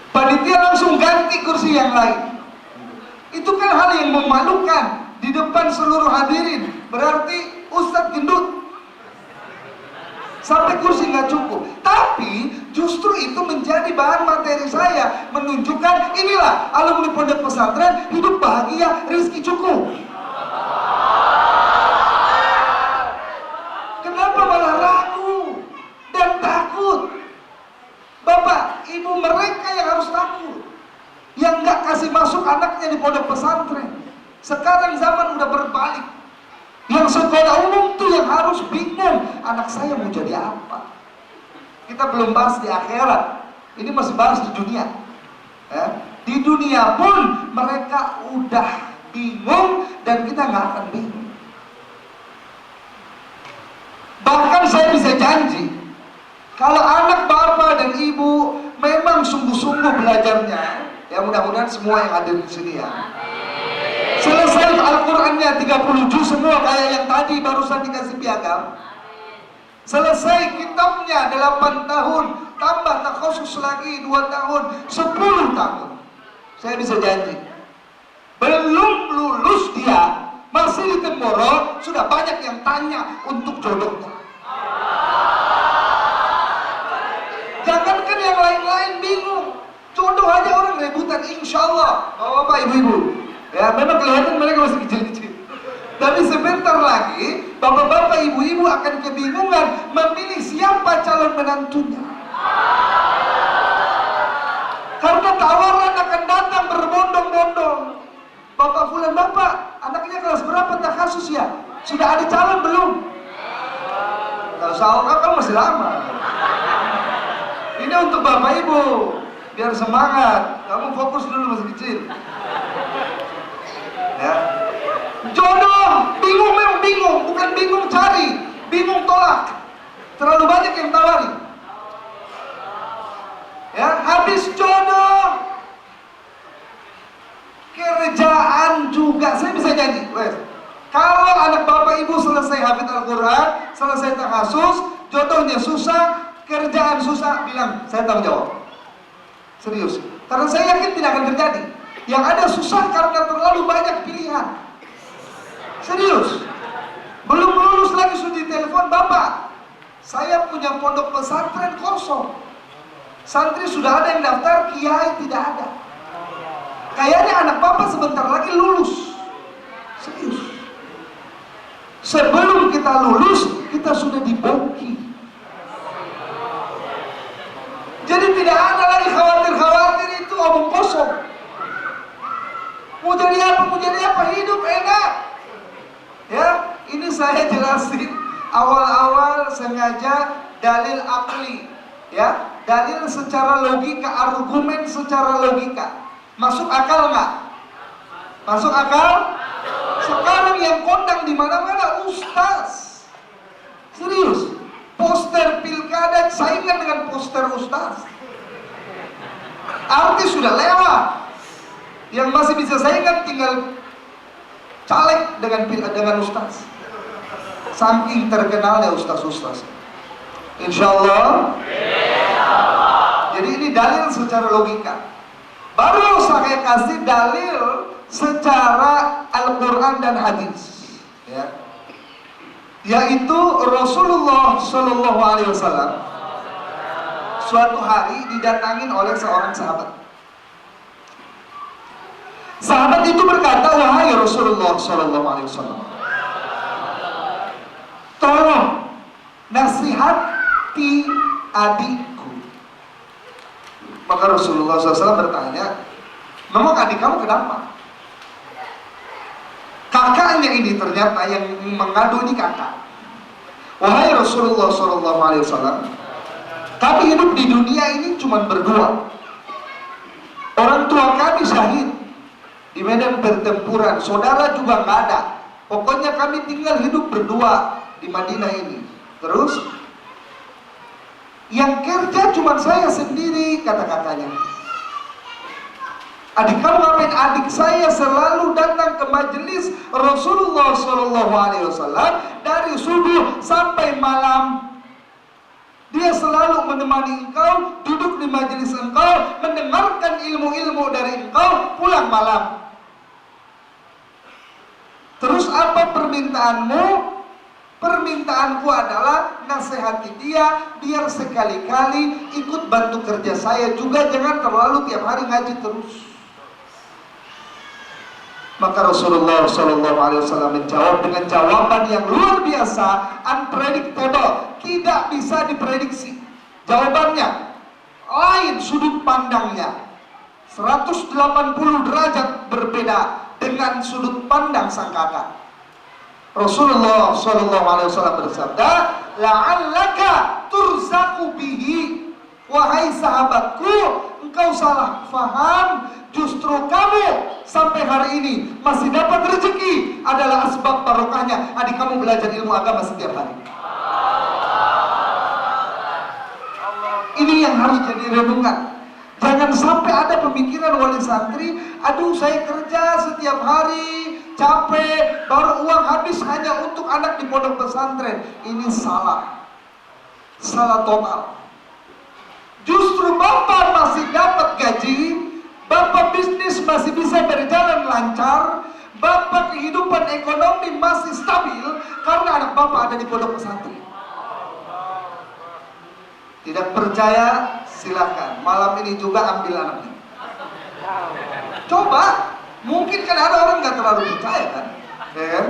E: Panitia langsung ganti kursi yang lain. Itu kan hal yang memalukan di depan seluruh hadirin. Berarti Ustadz gendut sampai kursi nggak cukup. Tapi justru itu menjadi bahan materi saya, menunjukkan inilah alumni pondok pesantren hidup bahagia, rezeki cukup. Kenapa malah ragu dan takut? Bapak, ibu mereka yang harus takut, yang nggak kasih masuk anaknya di pondok pesantren. Sekarang zaman udah berbalik. Yang sekolah umum tuh yang harus bingung, anak saya mau jadi apa. Kita belum bahas di akhirat, ini masih bahas di dunia. Di dunia pun mereka udah bingung dan kita nggak akan bingung. Bahkan saya bisa janji, kalau anak bapak dan ibu memang sungguh-sungguh belajarnya, ya mudah-mudahan semua yang hadir di sini ya, selesai Al-Qur'annya 30 juz semua kayak yang tadi barusan dikasih piagam. Selesai kitabnya 8 tahun, tambah takhusus lagi 2 tahun, 10 tahun. Saya bisa janji, belum lulus dia, masih di Temboro, sudah banyak yang tanya untuk jodohnya. Jangankan yang lain-lain bingung, jodoh aja orang rebutan, insya Allah. Bapak-bapak, ibu-ibu, ya memang kelihatan mereka masih kecil-kecil. Tapi sebentar lagi, bapak-bapak, ibu-ibu akan kebingungan memilih siapa calon menantunya. Karena tawaran akan datang berbondong-bondong. Bapak fulan, bapak, anaknya kelas berapa takhasus ya? Sudah ada calon belum? Kalau soal kamu masih lama. Ini untuk bapak ibu, biar semangat. Kamu fokus dulu, masih kecil. Ya. Jodoh, bingung memang bingung, bukan bingung cari, bingung tolak. Terlalu banyak yang tawari. Ya, habis jodoh, kerjaan juga. Saya bisa janji, kalau anak bapak ibu selesai hafid Al-Quran, selesai takhasus, jodohnya susah, kerjaan susah, bilang saya tanggung jawab. Serius, karena saya yakin tidak akan terjadi. Yang ada susah karena terlalu banyak pilihan. Serius, belum lulus lagi sudah ditelepon, bapak, saya punya pondok pesantren kosong, santri sudah ada yang daftar, kiai tidak ada. Kayaknya anak bapak sebentar lagi lulus. Serius, sebelum kita lulus, kita sudah diboki. Jadi tidak ada lagi khawatir-khawatir, itu omong kosong. Mau jadi apa, hidup enak. Ya, ini saya jelasin awal-awal sengaja dalil akli, ya, dalil secara logika, argumen secara logika. Masuk akal nggak? Masuk akal? Sekarang yang kondang di mana-mana ustaz. Serius, poster pilkada saingan dengan poster ustaz. Artis sudah lewat. Yang masih bisa saingan tinggal caleg dengan ustaz. Saking terkenalnya ustaz-ustaz. Insya Allah. Jadi ini dalil secara logika. Baru saya kasih dalil secara Al-Quran dan hadis, ya. Yaitu Rasulullah Shallallahu Alaihi Wasallam suatu hari didatangin oleh seorang sahabat. Sahabat itu berkata, wahai Rasulullah Shallallahu Alaihi Wasallam, tolong nasihati adikku. Maka Rasulullah SAW bertanya, memang adik kamu kenapa? Kakaknya ini ternyata yang mengadu ini kakak. Wahai Rasulullah SAW, kami hidup di dunia ini cuma berdua. Orang tua kami syahid di medan pertempuran, saudara juga nggak ada. Pokoknya kami tinggal hidup berdua di Madinah ini. Terus yang kerja cuma saya sendiri, kata kakaknya. Adik kamu ngapain? Adik saya selalu datang ke majelis Rasulullah SAW dari subuh sampai malam. Dia selalu menemani engkau, duduk di majelis engkau, mendengarkan ilmu-ilmu dari engkau, pulang malam. Terus apa permintaanmu? Permintaanku adalah nasihati dia biar sekali-kali ikut bantu kerja saya juga, jangan terlalu tiap hari ngaji terus. Maka Rasulullah SAW menjawab dengan jawaban yang luar biasa, unpredictable, tidak bisa diprediksi. Jawabannya lain, sudut pandangnya 180 derajat berbeda dengan sudut pandang sang kakak. Rasulullah SAW bersabda, la'allaka turzaku bihi. Wahai sahabatku, engkau salah faham. Justru kamu sampai hari ini masih dapat rezeki adalah asbab barokahnya adik kamu belajar ilmu agama setiap hari. Ini yang harus jadi renungan. Jangan sampai ada pemikiran wali santri, aduh saya kerja setiap hari, capek, baru uang habis hanya untuk anak di pondok pesantren. Ini salah. Salah total. Justru bapak masih dapat gaji, bapak bisnis masih bisa berjalan lancar, bapak kehidupan ekonomi masih stabil karena anak bapak ada di pondok pesantren. Tidak percaya, silakan. Malam ini juga ambil anaknya. Coba, mungkin kan ada orang nggak terlalu percaya kan, ya kan?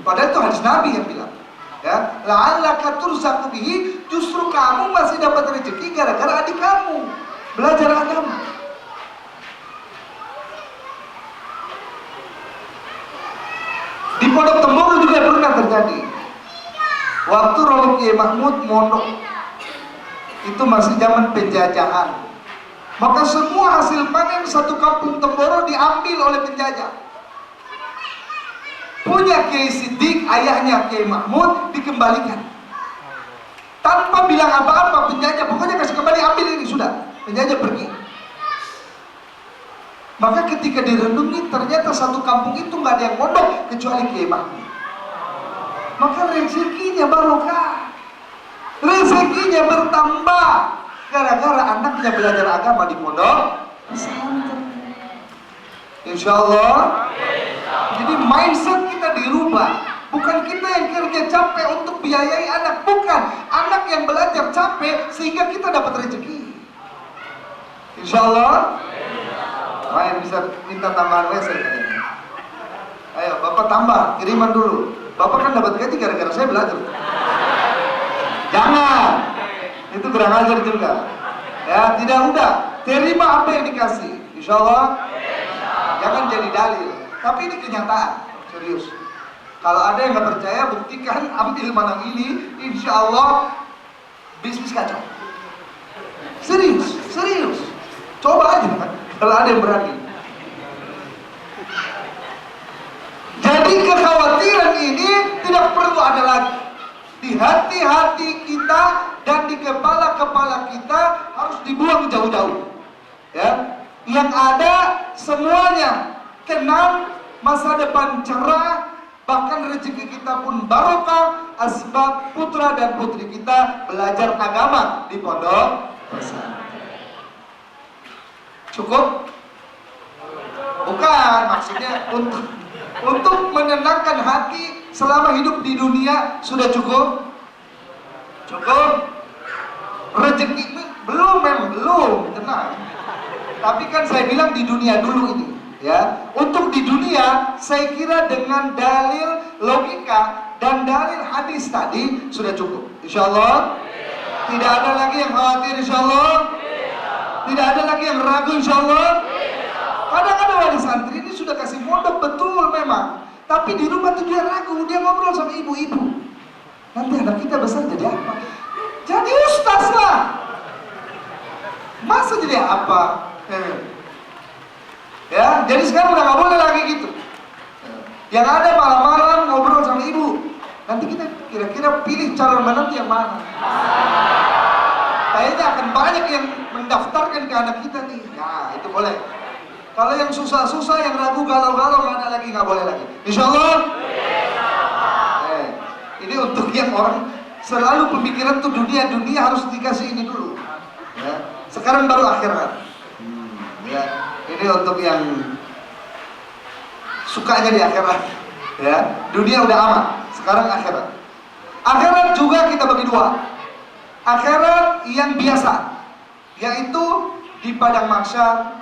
E: Padahal itu hadis Nabi yang bilang, ya, la'allaka turzaqu bihi, justru kamu masih dapat rezeki gara-gara adik kamu belajar agama. Di Pondok Temboro juga pernah terjadi. Waktu Romo Kiai Mahmud mondok, itu masih zaman penjajahan. Maka semua hasil panen satu kampung Temboro diambil oleh penjajah. Punya Kiai Siddiq, ayahnya Kiai Mahmud, dikembalikan. Tanpa bilang apa-apa penjajah, pokoknya kasih kembali, ambil ini, sudah. Penjajah pergi. Maka ketika direnungi, ternyata satu kampung itu nggak ada yang mondok kecuali Kiai Mahmud. Maka rezekinya barokah. Rezekinya bertambah gara-gara anaknya belajar agama di pondok pesantren. Insya Allah. Jadi mindset kita dirubah. Bukan kita yang kerja capek untuk biayai anak, bukan. Anak yang belajar capek sehingga kita dapat rezeki. Insya Allah. Main bisa minta tambahan WC kayaknya. Ayo bapak tambah, kiriman dulu. Bapak kan dapat gaji gara-gara saya belajar. Jangan, itu kurang ajar juga. Ya, tidak udah. Terima apa yang dikasih, insya Allah. Jangan jadi dalil. Tapi ini kenyataan, serius. Kalau ada yang nggak percaya, buktikan, ambil malam ini, insya Allah bisnis kacau. Serius, serius. Coba aja, kalau ada yang berani. Jadi kekhawatiran ini tidak perlu ada lagi. Di hati-hati kita dan di kepala-kepala kita harus dibuang jauh-jauh. Ya, yang ada semuanya kenal, masa depan cerah, bahkan rezeki kita pun barokah, asbab putra dan putri kita belajar agama di pondok pesantren. Cukup? Bukan, maksudnya untuk menenangkan hati selama hidup di dunia sudah cukup? Cukup? Rezeki belum, memang belum, tenang. Tapi kan saya bilang di dunia dulu ini, ya. Untuk di dunia, saya kira dengan dalil logika dan dalil hadis tadi sudah cukup. Insya Allah. Tidak ada lagi yang khawatir, insya Allah. Tidak ada lagi yang ragu, insya Allah. Kadang-kadang wali santri ini sudah kasih mondok betul memang, tapi di rumah tuh dia ragu, dia ngobrol sama ibu-ibu. Nanti anak kita besar jadi apa? Jadi ustaz lah. Masa jadi apa? Ya, jadi sekarang udah nggak boleh lagi gitu. Yang ada malam-malam ngobrol sama ibu. Nanti kita kira-kira pilih calon menantu yang mana? Kayaknya akan banyak yang mendaftarkan ke anak kita nih. Nah, itu boleh. Kalau yang susah-susah, yang ragu, galau-galau, nggak ada lagi, nggak boleh lagi. Insya Allah. Ini untuk yang orang selalu pemikiran tuh dunia harus dikasih ini dulu. Ya. Sekarang baru akhirat. Ya. Ini untuk yang sukanya di akhirat. Ya. Dunia udah aman. Sekarang akhirat. Akhirat juga kita bagi dua. Akhirat yang biasa, yaitu di padang mahsyar,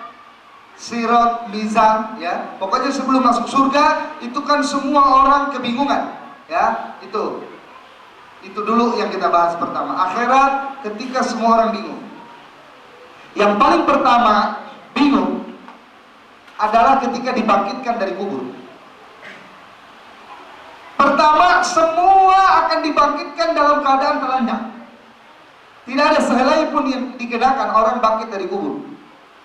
E: sirat, mizan, ya. Pokoknya sebelum masuk surga itu kan semua orang kebingungan, ya. Itu dulu yang kita bahas pertama. Akhirat ketika semua orang bingung. Yang paling pertama bingung adalah ketika dibangkitkan dari kubur. Pertama, semua akan dibangkitkan dalam keadaan telanjang. Tidak ada sehelai pun yang dikenakan orang bangkit dari kubur.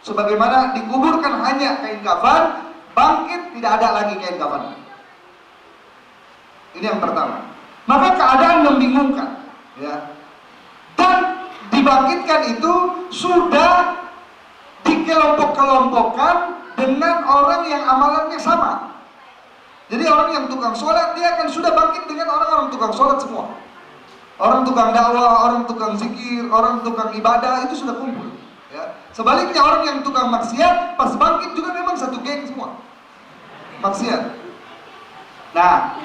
E: Sebagaimana dikuburkan hanya kain kafan, bangkit tidak ada lagi kain kafan. Ini yang pertama. Maka keadaan membingungkan, ya. Dan dibangkitkan itu sudah dikelompok-kelompokkan dengan orang yang amalannya sama. Jadi orang yang tukang sholat, dia akan sudah bangkit dengan orang-orang tukang sholat semua. Orang tukang dakwah, orang tukang zikir, orang tukang ibadah, itu sudah kumpul. Ya. Sebaliknya orang yang tukang maksiat, pas bangkit juga memang satu geng semua maksiat. Nah,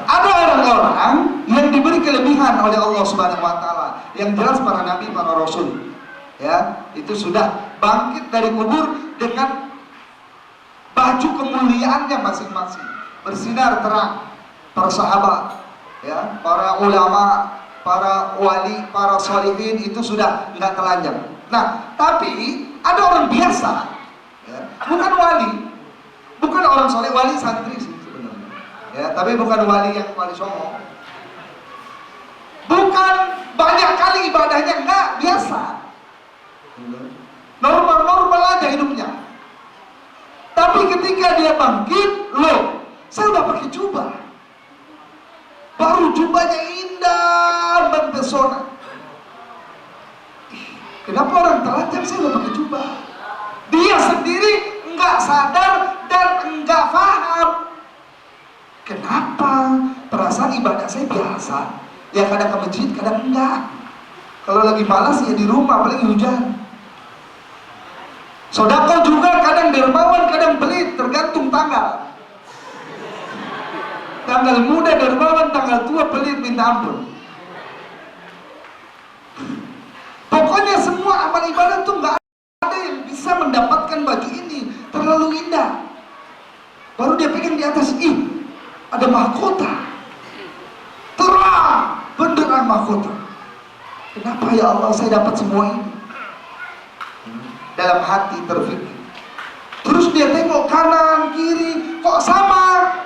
E: ada orang-orang yang diberi kelebihan oleh Allah Subhanahu wa taala, yang jelas para nabi, para rasul. Ya, itu sudah bangkit dari kubur dengan baju kemuliaannya masing-masing, bersinar terang. Para sahabat, ya, para ulama, para wali, para sholihin itu sudah nggak telanjang. Nah, tapi ada orang biasa, ya, bukan wali, bukan orang soleh, wali santri sih sebenarnya, ya, tapi bukan wali yang wali songo, bukan banyak kali ibadahnya, enggak, biasa, normal-normal aja hidupnya. Tapi ketika dia bangkit, loh, saya udah pakai jubah, baru jubahnya indah, mempesona. Kenapa orang telanjang saya udah pakai jubah? Dia sendiri enggak sadar dan enggak paham. Kenapa? Perasaan ibadah saya biasa. Ya kadang ke masjid, kadang enggak. Kalau lagi malas ya di rumah, apalagi hujan. Sodako juga kadang dermawan, kadang pelit, tergantung tanggal. Tanggal muda dermawan, tanggal tua pelit, minta ampun. Pokoknya semua amal ibadah tuh nggak ada yang bisa mendapatkan baju ini, terlalu indah. Baru dia pegang di atas, ih, ada mahkota, terang benderang mahkota. Kenapa ya Allah saya dapat semua ini? Dalam hati terfikir. Terus dia tengok kanan kiri, kok sama?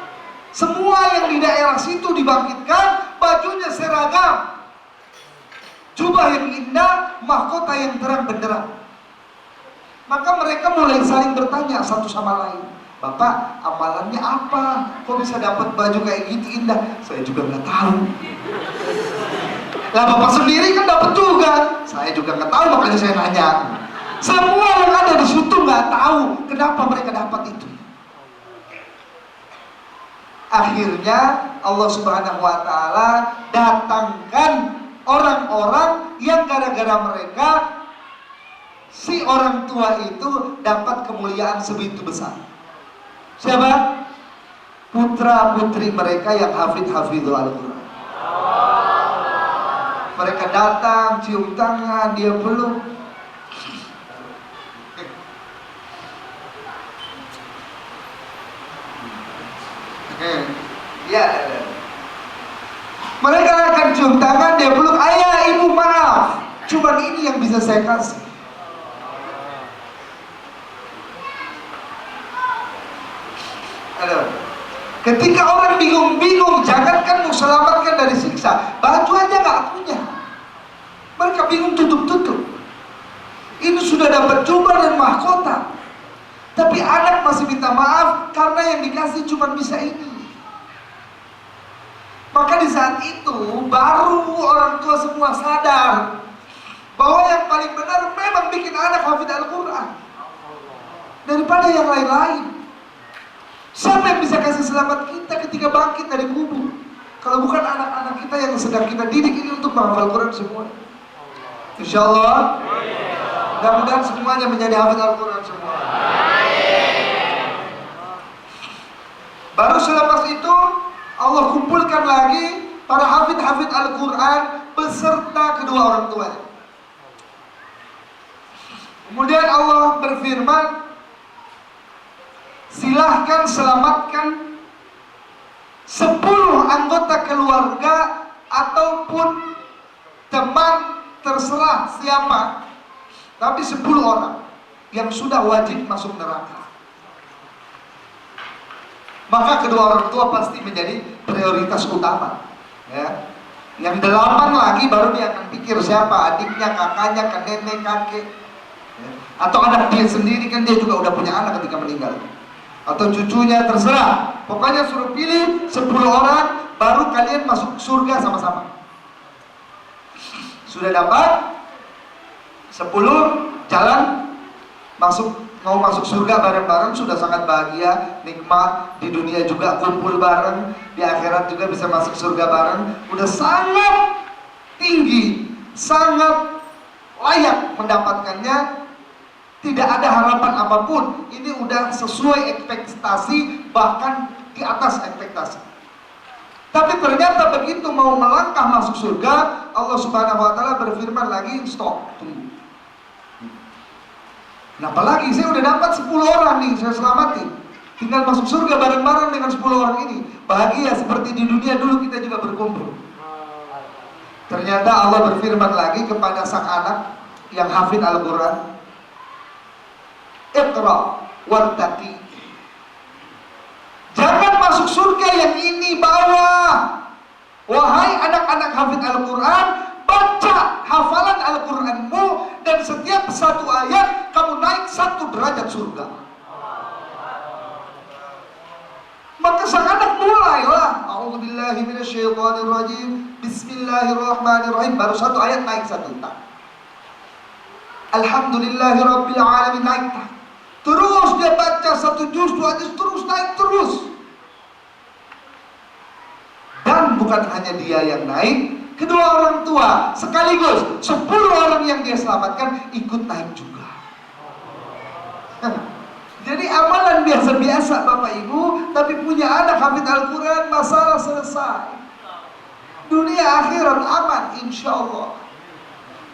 E: Semua yang di daerah situ dibangkitkan, bajunya seragam, jubah yang indah, mahkota yang terang benderang. Maka mereka mulai saling bertanya satu sama lain, Bapak, amalannya apa? Kok bisa dapat baju kayak gitu indah? Saya juga nggak tahu. Lah Bapak sendiri kan dapat juga. Saya juga nggak tahu, makanya saya nanya. Semua yang ada di situ nggak tahu kenapa mereka dapat itu. Akhirnya Allah Subhanahu wa taala datangkan orang-orang yang gara-gara mereka si orang tua itu dapat kemuliaan sebegitu besar. Siapa? Putra-putri mereka yang hafidhul Al-Quran. Mereka datang, cium tangan, dia peluk. Ya, mereka akan cium tangan, dia peluk, ayah, ibu, maaf, cuma ini yang bisa saya kasih. Aduh. Ketika orang bingung-bingung, jangankan mau selamatkan dari siksa, baju aja nggak punya. Mereka bingung tutup-tutup. Ini sudah dapat jubah dan mahkota, tapi anak masih minta maaf karena yang dikasih cuma bisa ini. Maka di saat itu baru orang tua semua sadar bahwa yang paling benar memang bikin anak hafid Al-Quran daripada yang lain-lain. Siapa yang bisa kasih selamat kita ketika bangkit dari kubur kalau bukan anak-anak kita yang sedang kita didik ini untuk menghafal Quran semua? Insya Allah, mudah-mudahan semuanya menjadi hafid Al-Quran semua. Baru selepas itu Allah kumpulkan lagi para hafid-hafid Al-Quran beserta kedua orang tuanya. Kemudian Allah berfirman, silahkan selamatkan 10 anggota keluarga ataupun teman, terserah siapa, tapi 10 orang yang sudah wajib masuk neraka. Maka kedua orang tua pasti menjadi prioritas utama, ya. Yang 8 lagi baru dia akan pikir siapa, adiknya, kakaknya, nenek, kakek, ya. Atau anak dia sendiri, kan dia juga udah punya anak ketika meninggal, atau cucunya, terserah. Pokoknya suruh pilih 10 orang, baru kalian masuk surga sama-sama. Sudah dapat 10 jalan mau masuk surga bareng-bareng, sudah sangat bahagia, nikmat. Di dunia juga kumpul bareng, di akhirat juga bisa masuk surga bareng. Udah sangat tinggi, sangat layak mendapatkannya. Tidak ada harapan apapun. Ini udah sesuai ekspektasi, bahkan di atas ekspektasi. Tapi ternyata begitu mau melangkah masuk surga, Allah Subhanahu wa taala berfirman lagi, stop, tunggu. Nah, apalagi saya udah dapat 10 orang nih, saya selamatin. Tinggal masuk surga bareng-bareng dengan 10 orang ini. Bahagia seperti di dunia dulu kita juga berkumpul. Ternyata Allah berfirman lagi kepada sang anak yang hafid Al-Quran, Iqra wartaqi. Jangan masuk surga yang ini bawah. Wahai anak-anak hafid Al-Quran, baca hafalan Al-Quranmu, dan setiap satu ayat kamu naik 1 derajat surga. Maka sang anak mulailah, a'udzubillahi minasyaitonirrajim, bismillahirrahmanirrahim, baru 1 ayat naik 1 tak. Alhamdulillahirabbil alamin, naik tak. Terus dia baca 1 juz, 2 juz, terus naik terus. Dan bukan hanya dia yang naik, kedua orang tua sekaligus 10 orang yang dia selamatkan ikut naik juga. Jadi amalan biasa-biasa Bapak Ibu, tapi punya anak hafid Al-Quran, masalah selesai. Dunia akhirat aman insya Allah.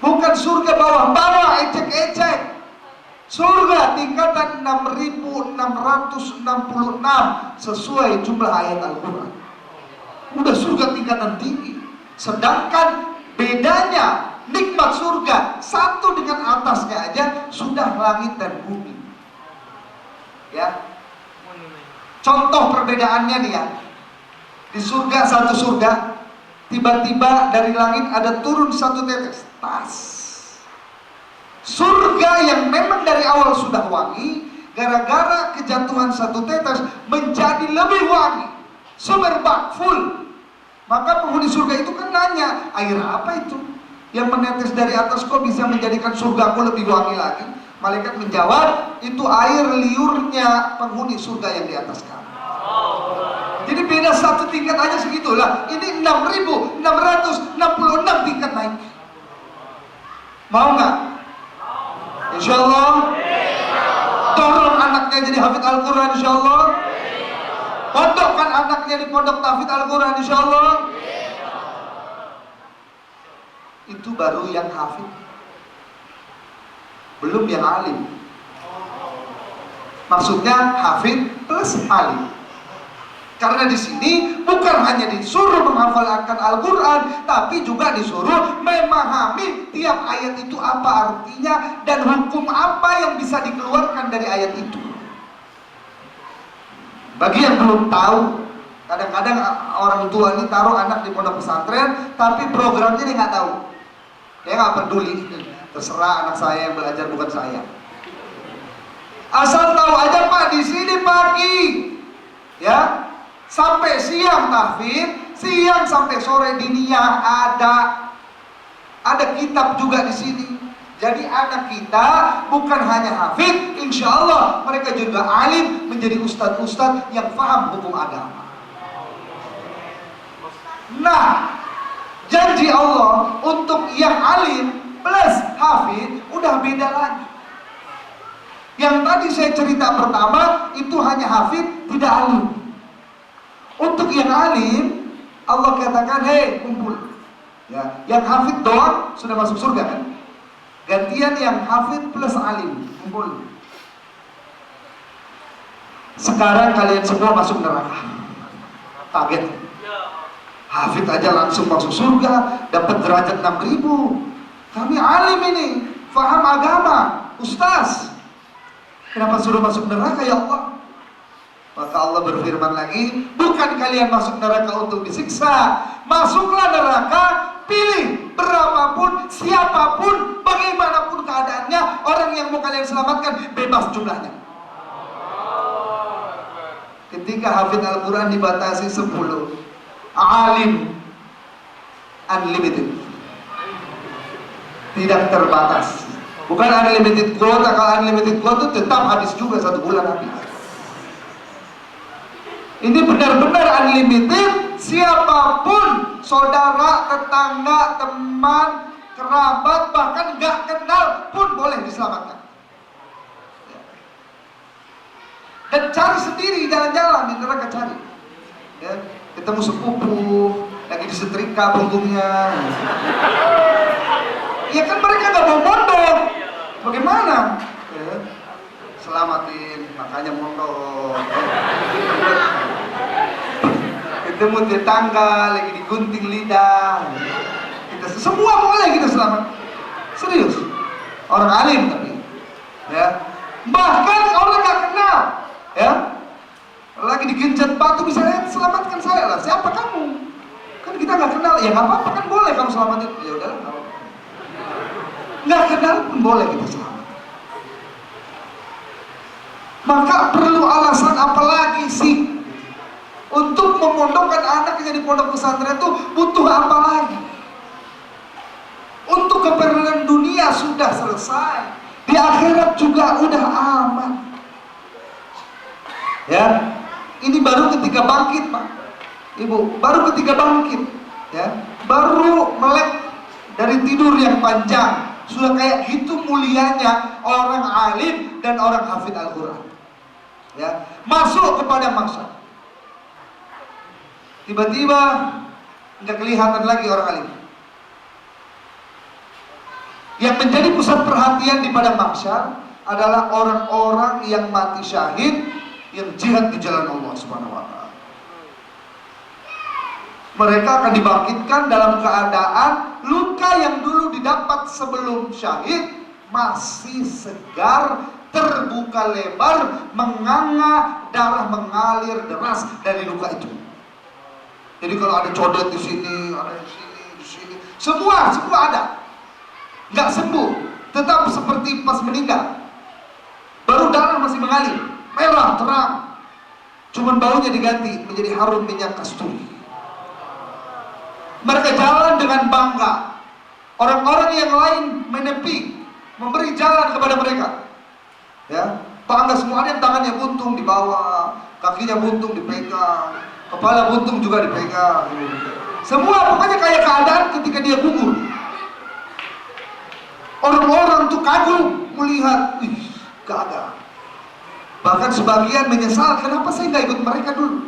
E: Bukan surga bawah-bawah, ecek-ecek. Surga tingkatan 6.666 sesuai jumlah ayat Al-Quran. Udah surga tingkatan tinggi. Sedangkan bedanya nikmat surga satu dengan atasnya aja sudah langit dan bumi. Ya. Contoh perbedaannya nih ya. Di surga, satu surga, tiba-tiba dari langit ada turun 1 tetes. Tas. Surga yang memang dari awal sudah wangi, gara-gara kejatuhan 1 tetes menjadi lebih wangi, semerbak full. Maka penghuni surga itu kan nanya, air apa itu yang menetes dari atas kok bisa menjadikan surgaku lebih wangi lagi? Malaikat menjawab, itu air liurnya penghuni surga yang di atas kamu. Jadi beda 1 tingkat aja segitulah. Ini 6.666 tingkat naik. Mau nggak? Insya Allah. Dorong anaknya jadi hafid Al-Quran insya Allah. Pondokkan anaknya di pondok tahfidz Al-Quran insya Allah. Itu baru yang hafid, belum yang alim. Maksudnya hafid plus alim. Karena di sini bukan hanya disuruh menghafalkan Al-Quran, tapi juga disuruh memahami tiap ayat itu apa artinya dan hukum apa yang bisa dikeluarkan dari ayat itu. Bagi yang belum tahu, kadang-kadang orang tua ini taruh anak di pondok pesantren, tapi programnya dia nggak tahu, dia nggak peduli. Terserah anak saya yang belajar, bukan saya. Asal tahu aja Pak, di sini pagi, ya, sampai siang tahfidz, siang sampai sore diniyah ada kitab juga di sini. Jadi anak kita bukan hanya hafidz, insya Allah mereka juga alim, menjadi ustadz-ustadz yang paham hukum agama. Nah, janji Allah untuk yang alim plus hafidz udah beda lagi. Yang tadi saya cerita pertama itu hanya hafidz, tidak alim. Untuk yang alim, Allah katakan, hei kumpul. Ya, yang hafidz doang sudah masuk surga kan? Gantian yang hafidz plus alim, kumpul. Sekarang kalian semua masuk neraka. Kaget. Hafidz aja langsung masuk surga, dapat derajat 6.000. Kami alim ini, faham agama, ustaz. Kenapa suruh masuk neraka ya Allah? Maka Allah berfirman lagi, bukan kalian masuk neraka untuk disiksa. Masuklah neraka, pilih berapapun, siapapun, bagaimanapun keadaannya, orang yang mau kalian selamatkan, bebas jumlahnya. Ketika hafidz Al-Quran dibatasi 10, alim unlimited. tidak terbatas. Bukan unlimited quota. Kalau unlimited quota tetap habis juga 1 bulan habis. Ini benar-benar unlimited. Siapapun, saudara, tetangga, teman, kerabat, bahkan nggak kenal pun boleh diselamatkan. Dan cari sendiri, jalan-jalan di neraka cari. Ya, ketemu sepupu lagi disetrika punggungnya. Ya kan mereka nggak mau mondok. Bagaimana? Ya, selamatin, makanya mondok. Ketemu tetangga lagi digunting lidah. Kita semua boleh kita selamat. Serius. Orang alim tapi. Ya. Bahkan orang nggak kenal. Ya. Lagi digenjot batu misalnya, selamatkan saya lah. Siapa kamu? Kan kita nggak kenal. Ya nggak apa-apa kan boleh kamu selamatin. Ya udah nggak apa-apa. Nggak kenal pun boleh kita selamat. Maka perlu alasan apa lagi sih? Untuk memondokkan anak yang di pondok pesantren itu butuh apa lagi? Untuk keperluan dunia sudah selesai, di akhirat juga udah aman. Ya, ini baru ketika bangkit, Pak, Ibu, baru ketika bangkit, ya, baru melek dari tidur yang panjang, sudah kayak gitu mulianya orang alim dan orang hafid Al-Quran. Ya, masuk kepada mahsyar. Tiba-tiba nggak kelihatan lagi orang alim. Yang menjadi pusat perhatian di padang mahsyar adalah orang-orang yang mati syahid, yang jihad di jalan Allah Subhanahu wa Ta'ala. Mereka akan dibangkitkan dalam keadaan luka yang dulu didapat sebelum syahid masih segar, terbuka lebar, menganga, darah mengalir deras dari luka itu. Jadi kalau ada codet di sini, ada di sini, semua ada. Nggak sembuh, tetap seperti pas meninggal. Baru darah masih mengalir, merah terang. Cuman baunya diganti menjadi harum minyak kasturi. Mereka jalan dengan bangga. Orang-orang yang lain menepi, memberi jalan kepada mereka. Ya, bangga semua. Ada yang tangannya buntung dibawa, kakinya buntung dipegang, kepala buntung juga dipegang. Semua pokoknya kayak keadaan ketika dia gugur. Orang-orang tuh kagum melihat, ih, gagah. Bahkan sebagian menyesal, kenapa saya nggak ikut mereka dulu?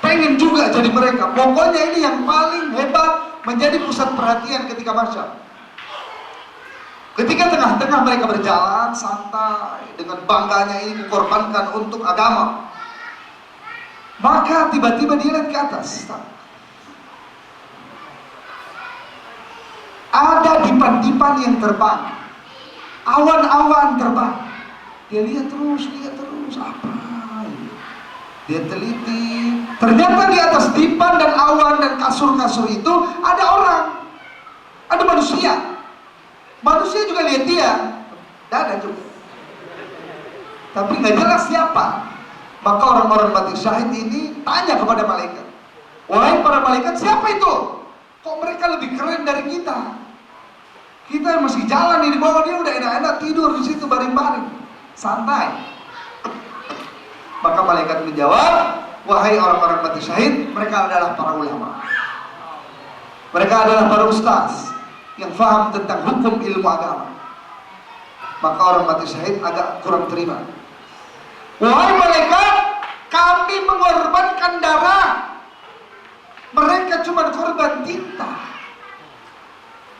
E: Pengen juga jadi mereka. Pokoknya ini yang paling hebat, menjadi pusat perhatian ketika mahsyar. Ketika tengah-tengah mereka berjalan santai, dengan bangganya ini dikorbankan untuk agama. Maka tiba-tiba dia lihat ke atas. Ada dipan-dipan yang terbang, awan-awan terbang. Dia lihat terus, apa? Dia teliti. Ternyata di atas dipan dan awan dan kasur-kasur itu ada orang, ada manusia. Manusia juga lihat dia, ada juga. Tapi nggak jelas siapa. Maka orang-orang mati syahid ini tanya kepada malaikat, wahai para malaikat, siapa itu? Kok mereka lebih keren dari kita? Kita masih jalan di bawah, dia udah enak-enak tidur di situ baring-baring, santai. Maka malaikat menjawab, wahai orang-orang mati syahid, mereka adalah para ulama. Mereka adalah para ustaz yang faham tentang hukum ilmu agama. Maka orang mati syahid agak kurang terima. Wahai malaikat, kami mengorbankan darah, mereka cuma korban tinta.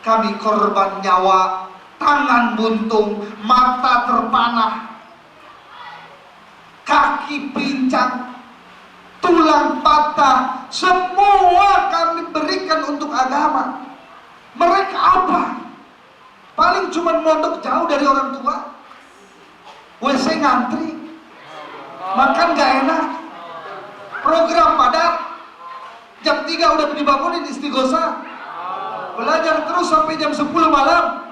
E: Kami korban nyawa, tangan buntung, mata terpanah, kaki pincang, tulang patah, semua kami berikan untuk agama. Mereka apa? Paling cuma mondok jauh dari orang tua, WC ngantri, makan gak enak, program padat, jam 3 udah dibangunin istighosah, belajar terus sampai jam 10 malam.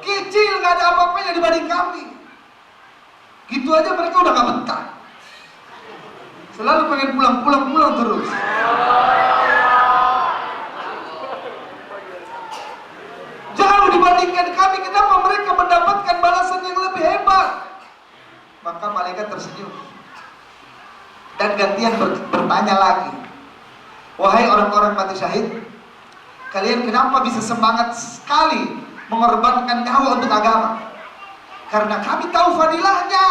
E: Kecil, gak ada apa-apanya dibanding kami. Gitu aja mereka udah gak betah. Selalu pengen pulang terus. dibandingkan kami, kenapa mereka mendapatkan balasan yang lebih hebat? Maka malaikat tersenyum dan gantian bertanya lagi, wahai orang-orang mati syahid, kalian kenapa bisa semangat sekali mengorbankan nyawa untuk agama? Karena kami tahu fadilahnya,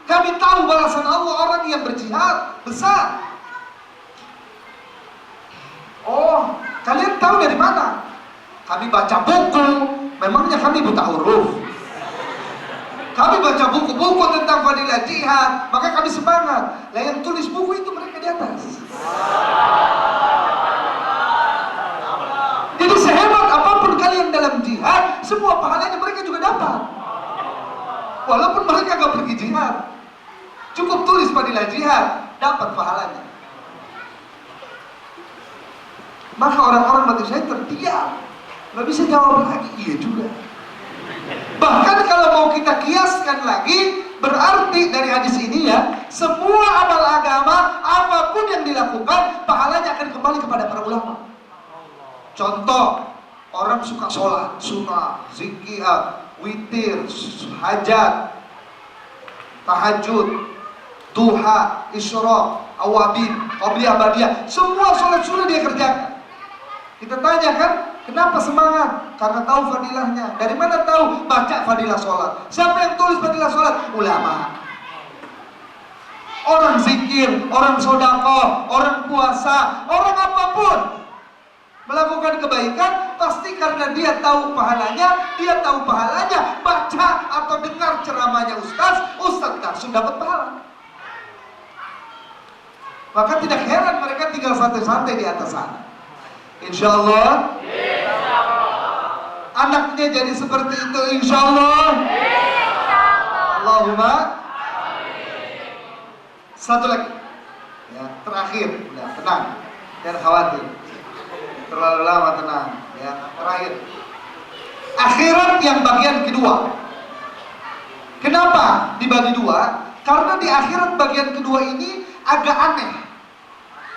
E: kami tahu balasan Allah orang yang berjihad besar. Oh, kalian tahu dari mana? Kami baca buku, memangnya kami buta huruf? Kami baca buku-buku tentang fadilah jihad, maka kami semangat. Lah yang tulis buku itu mereka di atas. Jadi sehebat apapun kalian dalam jihad, semua pahalanya mereka juga dapat. Walaupun mereka gak pergi jihad, cukup tulis fadilah jihad, dapat pahalanya. Maka orang-orang mati syahid terdiam, gak bisa jawab lagi, iya juga. Bahkan kalau mau kita kiaskan lagi, berarti dari hadis ini ya, semua amal agama, apapun yang dilakukan, pahalanya akan kembali kepada para ulama. Contoh, orang suka sholat, sunnah, zikir, witir, hajat, tahajud, duha, isyraq, awabin, qabliyah, ba'diyah, semua sholat sunnah dia kerjakan. Kita tanya kan, kenapa semangat? Karena tahu fadilahnya. Dari mana tahu? Baca fadilah sholat. Siapa yang tulis fadilah sholat? Ulama. Orang zikir, orang sodaqah, orang puasa, orang apapun melakukan kebaikan, pasti karena dia tahu pahalanya, baca atau dengar ceramahnya ustaz langsung dapat pahala. Maka tidak heran mereka tinggal santai-santai di atas sana. Insya Allah, anaknya jadi seperti itu, insya Allah. Allahumma. Satu lagi, ya, terakhir, udah tenang, jangan khawatir, terlalu lama tenang, ya. Terakhir, akhirat yang bagian kedua. Kenapa dibagi dua? Karena di akhirat bagian kedua ini agak aneh.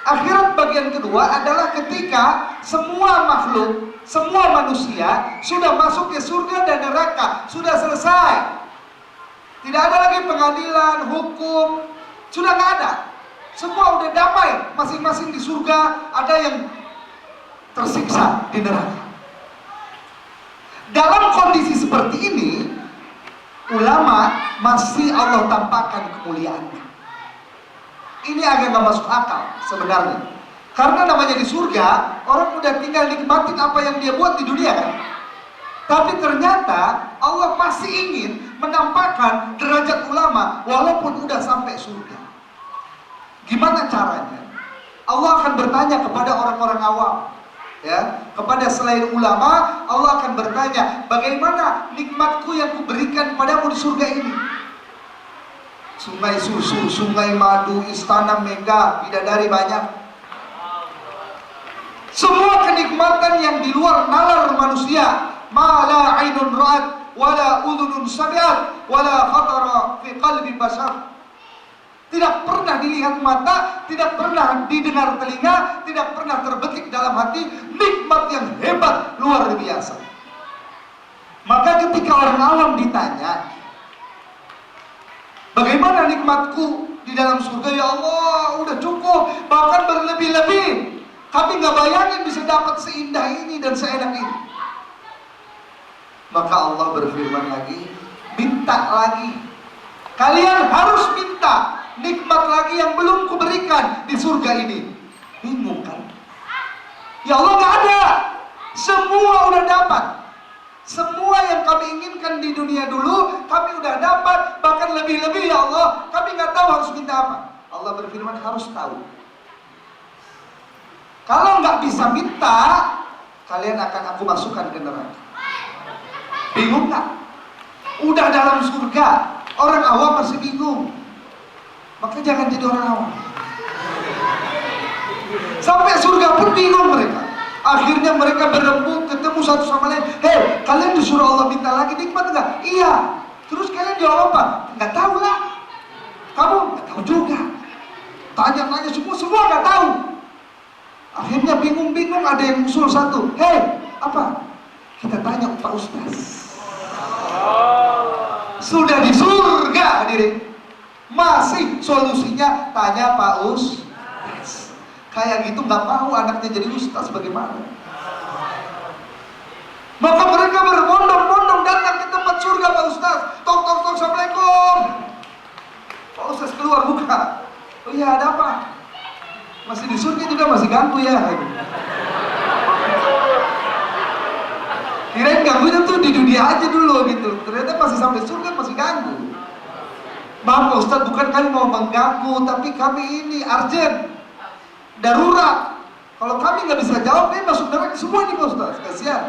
E: Akhirat bagian kedua adalah ketika semua makhluk, semua manusia sudah masuk ke surga dan neraka, sudah selesai. Tidak ada lagi pengadilan, hukum, sudah nggak ada. Semua udah damai, masing-masing di surga, ada yang tersiksa di neraka. Dalam kondisi seperti ini, ulama masih Allah tampakkan kemuliaannya. Ini agak nggak masuk akal sebenarnya. Karena namanya di surga, orang udah tinggal nikmatin apa yang dia buat di dunia kan. Tapi ternyata Allah masih ingin menampakkan derajat ulama walaupun udah sampai surga. Gimana caranya? Allah akan bertanya kepada orang-orang awam, ya, kepada selain ulama, Allah akan bertanya, bagaimana nikmatku yang kuberikan padamu di surga ini? Sungai susu, sungai madu, istana megah, bidadari banyak. Semua kenikmatan yang di luar nalar manusia, ma la ainun ra'at, wala udhunun sami'at, wala khatara fi qalbi bashar. Tidak pernah dilihat mata, tidak pernah didengar telinga, tidak pernah terbetik dalam hati nikmat yang hebat, luar biasa. Maka ketika orang awam ditanya, bagaimana nikmatku di dalam surga? Ya Allah, udah cukup, bahkan berlebih-lebih. Tapi nggak bayangin bisa dapat seindah ini dan seenak ini. Maka Allah berfirman lagi, minta lagi. Kalian harus minta nikmat lagi yang belum kuberikan di surga ini. Bingung kan? Ya Allah, nggak ada. Semua udah dapat. Semua yang kami inginkan di dunia dulu, kami udah dapat, bahkan lebih-lebih ya Allah. Kami nggak tahu harus minta apa. Allah berfirman, harus tahu. Kalau nggak bisa minta, kalian akan aku masukkan ke neraka. Bingung nggak? Udah dalam surga, orang awam masih bingung. Maka jangan jadi orang awam. Sampai surga pun bingung mereka. Akhirnya mereka berembuk, ketemu satu sama lain. Hei, kalian disuruh Allah minta lagi nikmat nggak? Iya. Terus kalian jawab apa? Nggak tahu lah. Kamu nggak tahu juga. Tanya-tanya semua nggak tahu. Akhirnya bingung-bingung, ada yang usul satu. Hei, apa? Kita tanya Pak Ustaz. Sudah di surga hadirin, masih solusinya tanya Pak Ustaz. Kayak gitu nggak mau anaknya jadi ustaz, bagaimana? Maka mereka berbondong-bondong datang ke tempat surga Pak Ustaz. Tok tok tok, assalamualaikum. Pak Ustaz keluar buka. Oh iya, ada apa? Masih di surga juga masih ganggu ya. Kirain ganggunya tuh di dunia aja dulu gitu. Ternyata masih sampai surga masih ganggu. Maaf Pak Ustaz, bukan kami mau mengganggu, tapi kami ini urgent, darurat. Kalau kami nggak bisa jawab, masuk neraka semua nih Pak Ustaz. Kasihan.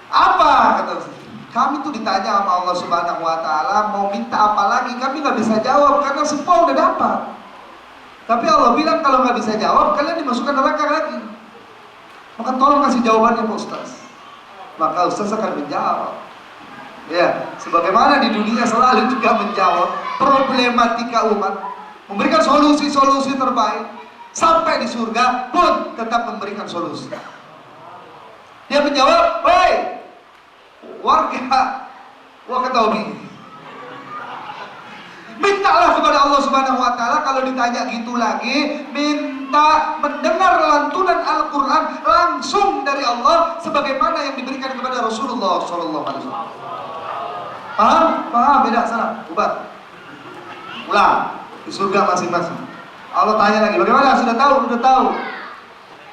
E: Apa kata Ustaz? Kami tuh ditanya sama Allah Subhanahu Wa Taala mau minta apa lagi, kami nggak bisa jawab karena semua udah dapat. Tapi Allah bilang kalau nggak bisa jawab, kalian dimasukkan neraka lagi. Maka tolong kasih jawabannya Pak Ustaz. Maka Ustaz akan menjawab. Ya, sebagaimana di dunia selalu juga menjawab problematika umat, memberikan solusi-solusi terbaik. Sampai di surga pun tetap memberikan solusi. Dia menjawab, "Hei, warga Wakatobi, mintalah kepada Allah Subhanahu Wa Taala kalau ditanya gitu lagi, minta mendengar lantunan Al-Quran langsung dari Allah sebagaimana yang diberikan kepada Rasulullah SAW." Paham? Paham? Beda sana, ubah. Ulang di surga masing-masing. Allah tanya lagi, bagaimana? Sudah tahu? Sudah tahu.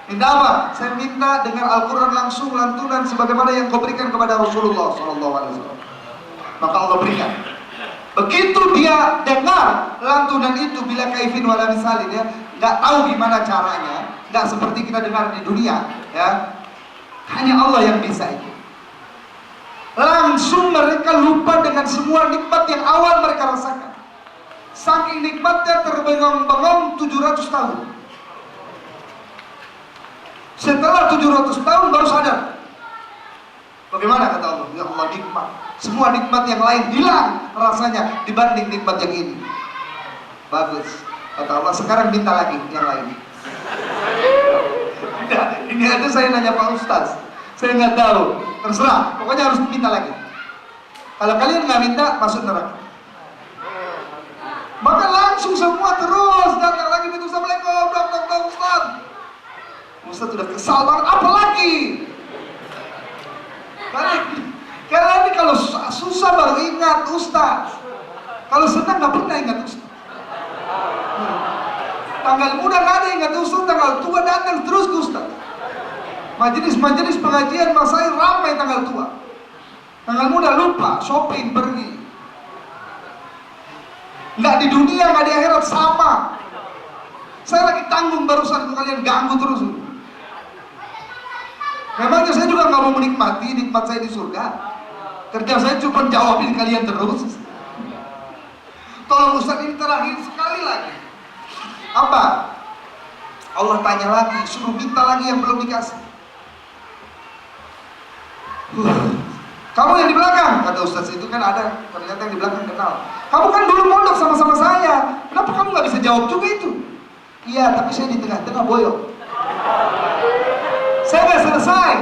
E: Minta apa? Saya minta dengar Al-Quran langsung lantunan sebagaimana yang kau berikan kepada Rasulullah SAW. Maka Allah berikan. Begitu dia dengar lantunan itu, bila kaifin wala misalin, ya, nggak tahu gimana caranya, nggak seperti kita dengar di dunia, ya. Hanya Allah yang bisa itu. Langsung mereka lupa dengan semua nikmat yang awal mereka rasakan. Saking nikmatnya terbengong-bengong 700 tahun. Setelah 700 tahun baru sadar. Bagaimana kata Allah? Ya Allah, nikmat. Semua nikmat yang lain hilang rasanya dibanding nikmat yang ini. Bagus. Kata Allah, sekarang minta lagi yang lain. Nah, ini aja saya nanya Pak Ustaz. Saya nggak tahu. Terserah. Pokoknya harus minta lagi. Kalau kalian nggak minta, masuk neraka. Maka langsung semua terus datang lagi minta assalamualaikum, dok, Ustaz. Ustaz sudah kesal banget, apa lagi? Kalian ini kalau susah baru ingat Ustaz. Kalau senang nggak pernah ingat Ustaz. Tanggal muda nggak ada ingat Ustaz, tanggal tua datang terus ke Ustaz. Majelis pengajian masail ramai tanggal tua. Tanggal muda lupa, shopping, pergi. Nggak di dunia, nggak di akhirat, sama. Saya lagi tanggung barusan, kalian ganggu terus. Memangnya saya juga nggak mau menikmati nikmat saya di surga. Kerja saya cuma jawabin kalian terus. Tolong Ustaz, ini terakhir sekali lagi. Apa? Allah tanya lagi, suruh minta lagi yang belum dikasih. Kamu yang di belakang, kata Ustaz itu kan ada, ternyata yang di belakang kenal. Kamu kan dulu mondok sama-sama saya, kenapa kamu nggak bisa jawab juga itu? Iya, tapi saya di tengah-tengah boyok. Saya nggak selesai.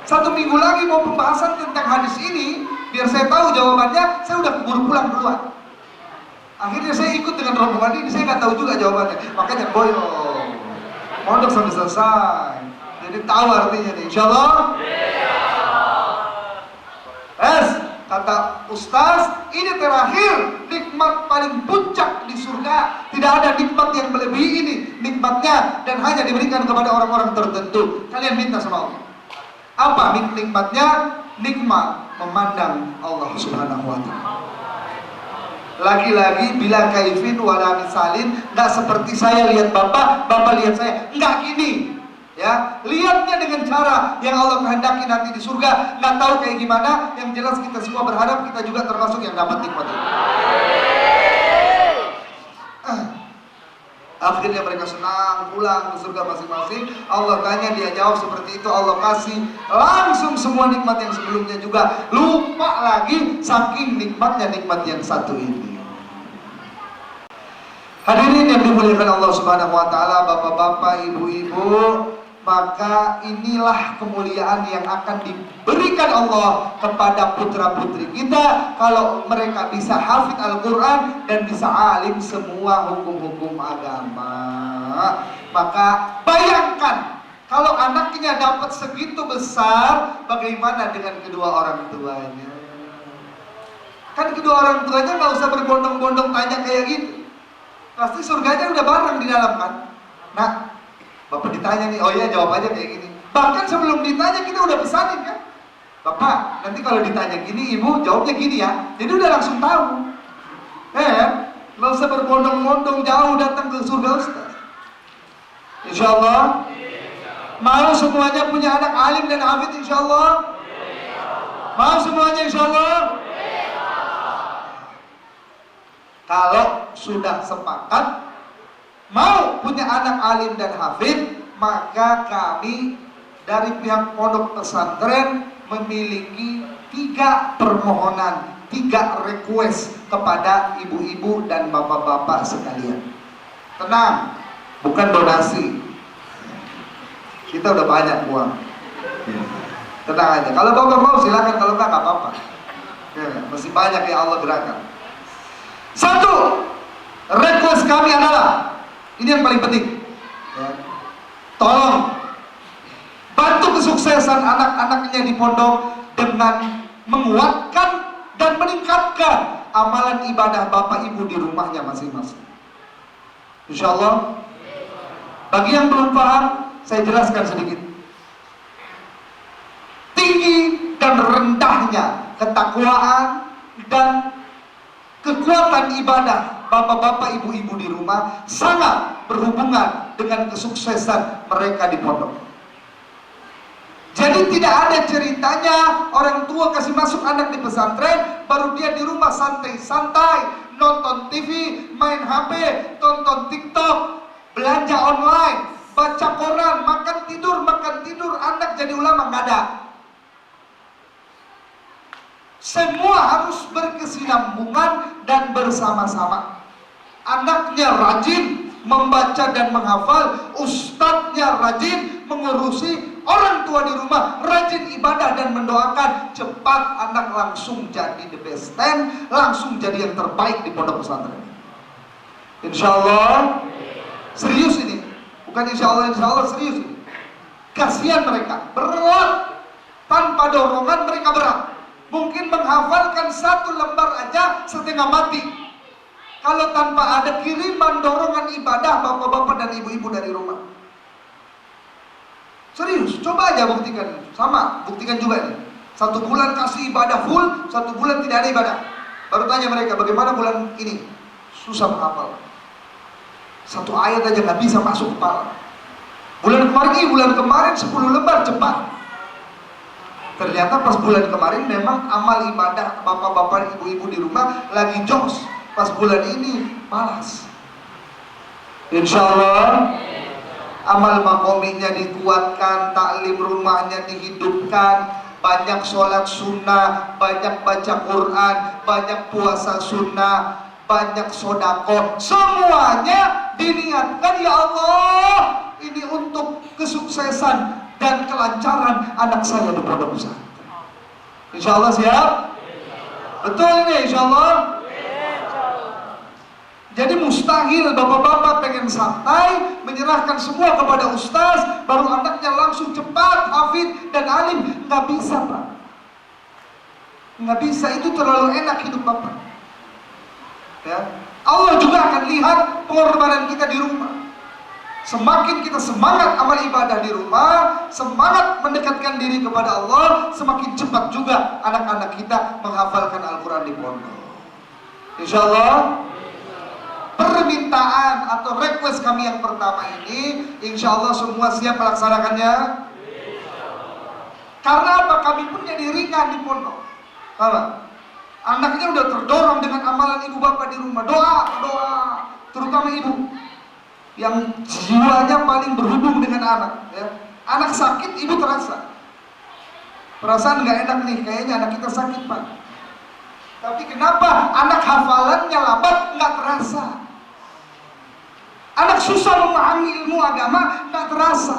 E: 1 minggu lagi mau pembahasan tentang hadis ini, biar saya tahu jawabannya, saya udah keburu pulang duluan. Akhirnya saya ikut dengan rombongan ini, saya nggak tahu juga jawabannya, makanya boyok. Mondok sampai selesai, jadi tahu artinya nih, insya Allah. Kata Ustaz, ini terakhir nikmat paling puncak di surga. Tidak ada nikmat yang melebihi ini nikmatnya, dan hanya diberikan kepada orang-orang tertentu. Kalian minta sama Allah. Apa nikmatnya? Nikmat memandang Allah Subhanahu Wa Taala. Lagi-lagi bila kaifin wala misalin, nggak seperti saya lihat bapak lihat saya, nggak gini. Ya, lihatnya dengan cara yang Allah kehendaki nanti di surga. Nggak tahu kayak gimana. Yang jelas kita semua berharap kita juga termasuk yang dapat nikmat itu. Akhirnya mereka senang pulang ke surga masing-masing. Allah tanya, dia jawab seperti itu. Allah kasih langsung semua nikmat yang sebelumnya juga. Lupa lagi saking nikmatnya nikmat yang satu ini. Hadirin yang dimuliakan Allah Subhanahu Wa Taala, bapak-bapak, ibu-ibu, maka inilah kemuliaan yang akan diberikan Allah kepada putra-putri kita kalau mereka bisa hafid Al-Quran dan bisa alim semua hukum-hukum agama. Maka bayangkan kalau anaknya dapat segitu besar, bagaimana dengan kedua orang tuanya? Kan kedua orang tuanya nggak usah berbondong-bondong tanya kayak gitu, pasti surganya udah bareng di dalam kan. Nah, Bapak ditanya nih, oh iya jawab aja kayak gini. Bahkan sebelum ditanya kita udah pesanin kan, Bapak nanti kalau ditanya gini, Ibu jawabnya gini ya. Jadi udah langsung tahu. Nggak usah berbondong-bondong jauh datang ke surga Ustaz. Insya Allah. Mau semuanya punya anak alim dan hafid insya Allah? Mau semuanya insya Allah? Kalau sudah sepakat mau punya anak alim dan hafid, maka kami dari pihak pondok pesantren memiliki 3 permohonan, 3 request kepada ibu-ibu dan bapak-bapak sekalian. Tenang, bukan donasi. Kita udah banyak uang. Tenang aja. Kalau bapak mau silakan, kalau enggak apa-apa. Masih banyak yang Allah gerakan. 1, request kami adalah, ini yang paling penting ya, tolong bantu kesuksesan anak-anaknya di pondok dengan menguatkan dan meningkatkan amalan ibadah bapak ibu di rumahnya masing-masing. Insya Allah. Bagi yang belum paham, saya jelaskan sedikit. Tinggi dan rendahnya ketakwaan dan kekuatan ibadah bapak-bapak ibu-ibu di rumah sangat berhubungan dengan kesuksesan mereka di pondok. Jadi tidak ada ceritanya orang tua kasih masuk anak di pesantren, baru dia di rumah santai-santai, nonton TV, main HP, tonton TikTok, belanja online, baca koran, makan tidur, anak jadi ulama. Nggak ada. Semua harus berkesinambungan dan bersama-sama. Anaknya rajin membaca dan menghafal, ustadznya rajin mengurusi, orang tua di rumah rajin ibadah dan mendoakan, cepat anak langsung jadi the best 10, langsung jadi yang terbaik di pondok pesantren. Insya Allah, serius ini, bukan insya Allah serius ini. Kasihan mereka, berat, tanpa dorongan mereka berat. Mungkin menghafalkan 1 lembar aja setengah mati kalau tanpa ada kiriman dorongan ibadah bapak-bapak dan ibu-ibu dari rumah. Serius, coba aja buktikan. Sama, buktikan juga nih. 1 bulan kasih ibadah full, 1 bulan tidak ada ibadah. Baru tanya mereka, bagaimana bulan ini? Susah menghafal. 1 ayat aja nggak bisa masuk kepala. Bulan kemarin 10 lembar cepat. Ternyata pas bulan kemarin memang amal ibadah bapak-bapak ibu-ibu di rumah lagi jos. Pas bulan ini malas. Insya Allah amal makominya dikuatkan, taklim rumahnya dihidupkan, banyak sholat sunnah, banyak baca Quran, banyak puasa sunnah, banyak sodako. Semuanya diniatkan ya Allah, ini untuk kesuksesan dan kelancaran anak saya di pondok pesantren. Insya Allah siap? Betul ini insya Allah? Jadi mustahil bapak-bapak pengen santai, menyerahkan semua kepada ustaz, baru anaknya langsung cepat, hafid dan alim. Nggak bisa Pak. Nggak bisa, itu terlalu enak hidup Bapak ya. Allah juga akan lihat pengorbanan kita di rumah. Semakin kita semangat amal ibadah di rumah, semangat mendekatkan diri kepada Allah, semakin cepat juga anak-anak kita menghafalkan Al-Quran di pondok. Insya Allah, permintaan atau request kami yang pertama ini, insya Allah semua siap melaksanakannya. Karena apa? Kami pun jadi ringan di pondok. Apa? Anaknya udah terdorong dengan amalan ibu bapak di rumah, doa, terutama ibu yang jiwanya paling berhubung dengan anak ya. Anak sakit, ibu terasa perasaan nggak enak nih, kayaknya anak kita sakit Pak. Tapi kenapa anak hafalannya lambat? Nggak terasa. Anak susah memahami ilmu agama, nggak terasa.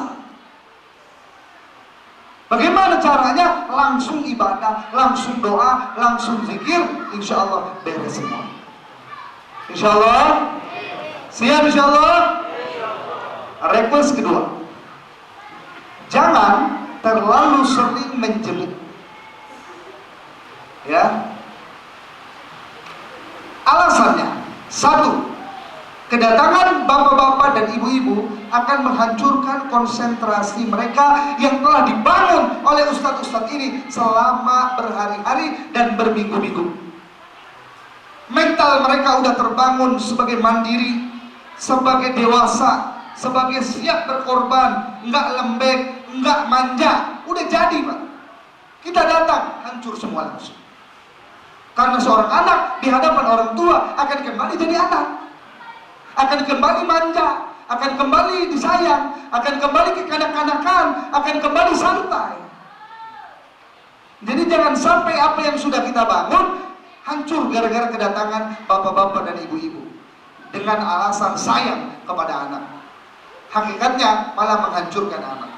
E: Bagaimana caranya? Langsung ibadah, langsung doa, langsung zikir, insya Allah beres semua. Insya Allah, siap insya Allah. Request kedua, jangan terlalu sering menjenguk. Ya. Alasannya, satu, kedatangan bapak-bapak dan ibu-ibu akan menghancurkan konsentrasi mereka yang telah dibangun oleh ustadz-ustadz ini selama berhari-hari dan berminggu-minggu. Mental mereka udah terbangun sebagai mandiri, sebagai dewasa, sebagai siap berkorban, nggak lembek, nggak manja, udah jadi Pak. Kita datang, hancur semua langsung. Karena seorang anak di hadapan orang tua akan kembali jadi anak, akan kembali manja, akan kembali disayang, akan kembali kekanak-kanakan, akan kembali santai. Jadi jangan sampai apa yang sudah kita bangun hancur gara-gara kedatangan bapak-bapak dan ibu-ibu dengan alasan sayang kepada anak. Hakikatnya malah menghancurkan anak.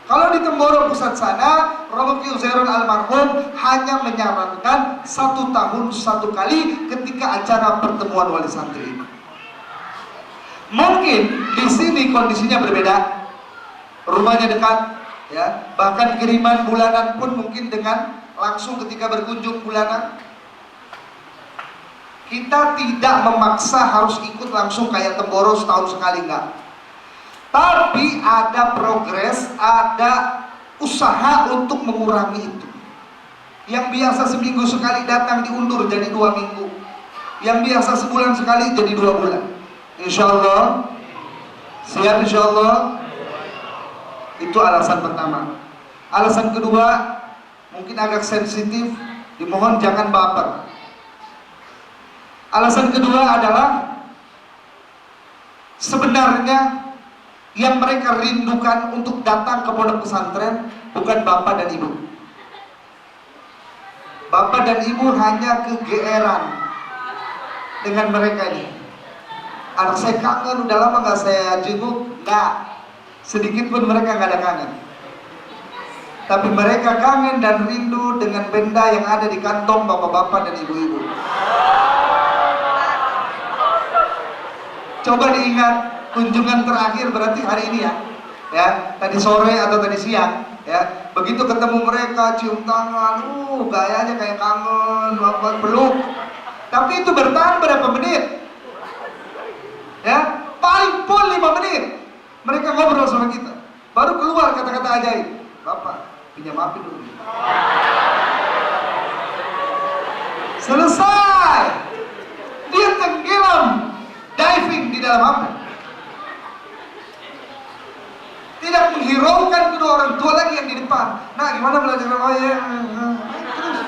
E: Kalau di Temboro Pusat sana, Romo Ki Uzairun almarhum hanya menyarankan 1 tahun 1 kali ketika acara pertemuan wali santri. Mungkin di sini kondisinya berbeda, rumahnya dekat, ya, bahkan kiriman bulanan pun mungkin dengan langsung ketika berkunjung bulanan. Kita tidak memaksa harus ikut langsung kayak Temboro setahun sekali, enggak. Tapi ada progres, ada usaha untuk mengurangi itu. Yang biasa seminggu sekali datang diundur jadi 2 minggu. Yang biasa sebulan sekali jadi 2 bulan. Insya Allah, siap insya Allah. Itu alasan pertama. Alasan kedua, mungkin agak sensitif, dimohon jangan baper. Alasan kedua adalah sebenarnya yang mereka rindukan untuk datang ke pondok pesantren bukan bapak dan ibu. Bapak dan ibu hanya kegeeran dengan mereka ini. Anak saya kangen, udah lama gak saya jenguk. Nggak, sedikit pun mereka gak ada kangen. Tapi mereka kangen dan rindu dengan benda yang ada di kantong bapak-bapak dan ibu-ibu. Coba diingat kunjungan terakhir berarti hari ini ya, tadi sore atau tadi siang, ya. Begitu ketemu mereka, cium tangan, gayanya kayak kangen, peluk. Tapi itu bertahan berapa menit? Ya, paling pun 5 menit. Mereka ngobrol sama kita, baru keluar kata-kata ajaib. Bapak, pinjam api dulu. Selesai. Dia tenggelam, diving di dalam api. Tidak menghiraukan kedua orang tua lagi yang di depan. Nah, gimana belajar? Oh ya, terus.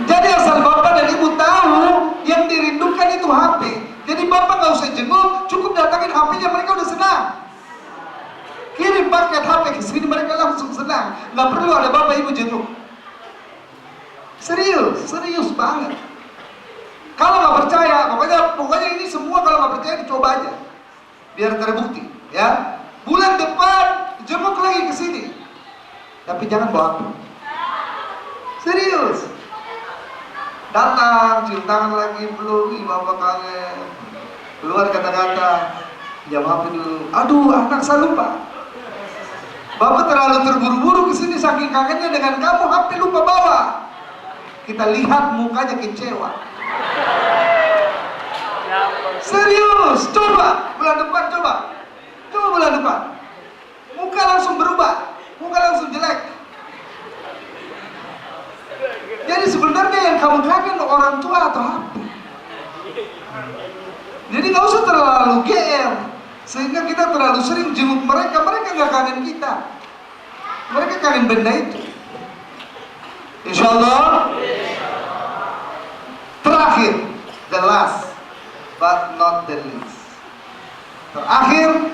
E: Jadi asal bapak dan ibu tahu yang dirindukan itu HP. Jadi bapak nggak usah jenguk, cukup datangin HP-nya, mereka udah senang. Kirim paket HP ke sini, mereka langsung senang. Nggak perlu ada bapak ibu jenguk. Serius, serius banget. Kalau nggak percaya, pokoknya ini semua kalau nggak percaya dicoba aja. Biar terbukti, ya. Bulan depan jenguk lagi ke sini. Tapi jangan bawa HP. Serius. Datang, cium tangan lagi, belum, bapak kangen. Keluar kata-kata, jam HP dulu. Aduh, anak saya lupa. Bapak terlalu terburu-buru ke sini saking kangennya dengan kamu, HP lupa bawa. Kita lihat mukanya kecewa. Serius, coba bulan depan, coba bulan depan. Muka langsung berubah, muka langsung jelek. Jadi sebenarnya yang kamu kangen orang tua atau apa? Jadi nggak usah terlalu GR, sehingga kita terlalu sering jenguk mereka. Mereka nggak kangen kita, mereka kangen benda itu. Insya Allah. Terakhir, the last but not the least. Terakhir,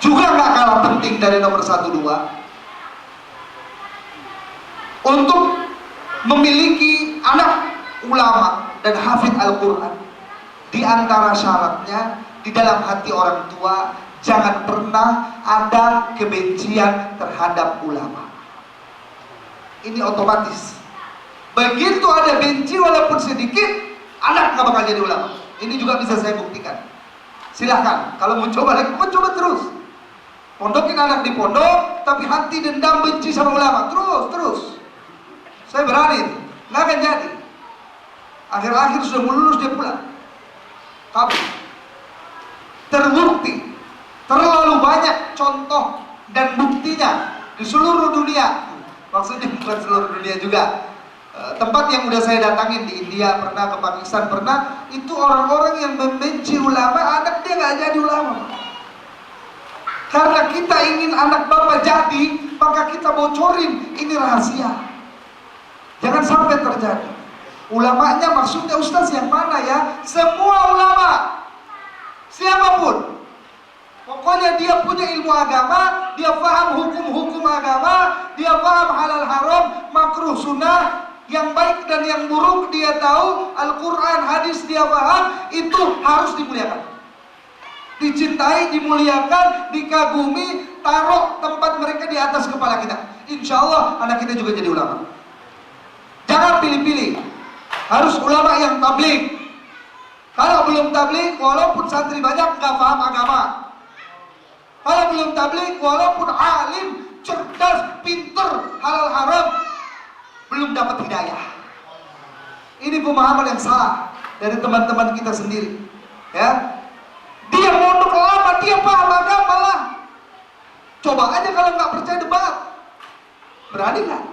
E: juga nggak kalah penting dari nomor 1, 2, untuk memiliki anak ulama dan hafid Al-Quran. Di antara syaratnya, di dalam hati orang tua Jangan pernah ada kebencian terhadap ulama. Ini otomatis. Begitu ada benci walaupun sedikit, anak nggak bakal jadi ulama. Ini juga bisa saya buktikan. Silahkan, kalau mau coba lagi, mau coba terus. Pondokin anak di pondok, tapi hati dendam benci sama ulama. Terus. Saya berani, nggak akan jadi. Akhir-akhir sudah mau lulus dia pulang. Tapi terbukti, terlalu banyak contoh dan buktinya di seluruh dunia. Maksudnya bukan seluruh dunia juga. Tempat yang udah saya datangin di India pernah, ke Pakistan pernah, itu orang-orang yang membenci ulama, anak dia nggak jadi ulama. Karena kita ingin anak bapak jadi, maka kita bocorin, ini rahasia. Jangan sampai terjadi. Ulamanya maksudnya ustaz yang mana ya? Semua ulama, siapapun. Pokoknya dia punya ilmu agama, dia paham hukum-hukum agama, dia paham halal haram, makruh sunnah, yang baik dan yang buruk dia tahu, Al-Quran, hadis dia paham, itu harus dimuliakan. Dicintai, dimuliakan, dikagumi, taruh tempat mereka di atas kepala kita. Insya Allah anak kita juga jadi ulama. Jangan pilih-pilih, harus ulama yang tabligh. Kalau belum tabligh, walaupun santri banyak nggak paham agama. Kalau belum tabligh, walaupun alim, cerdas, pinter, halal haram, belum dapat hidayah. Ini pemahaman yang salah dari teman-teman kita sendiri. Ya, dia mondok lama, dia paham agama lah. Coba aja kalau nggak percaya debat, berani nggak?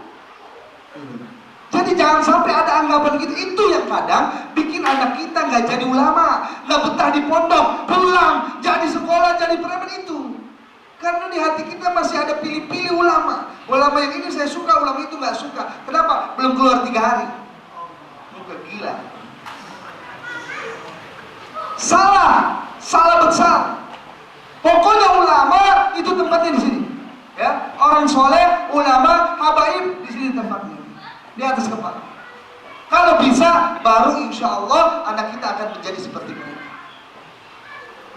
E: Jadi jangan sampai ada anggapan gitu. Itu yang kadang bikin anak kita nggak jadi ulama, nggak betah di pondok, pulang jadi sekolah, jadi preman itu. Karena di hati kita masih ada pilih-pilih ulama. Ulama yang ini saya suka, ulama itu nggak suka. Kenapa? Belum keluar 3 hari. Muka gila. Salah besar. Pokoknya ulama itu tempatnya di sini. Ya, orang soleh, ulama, habaib di sini tempatnya. Di atas kepala. Kalau bisa, baru insya Allah anak kita akan menjadi seperti mereka.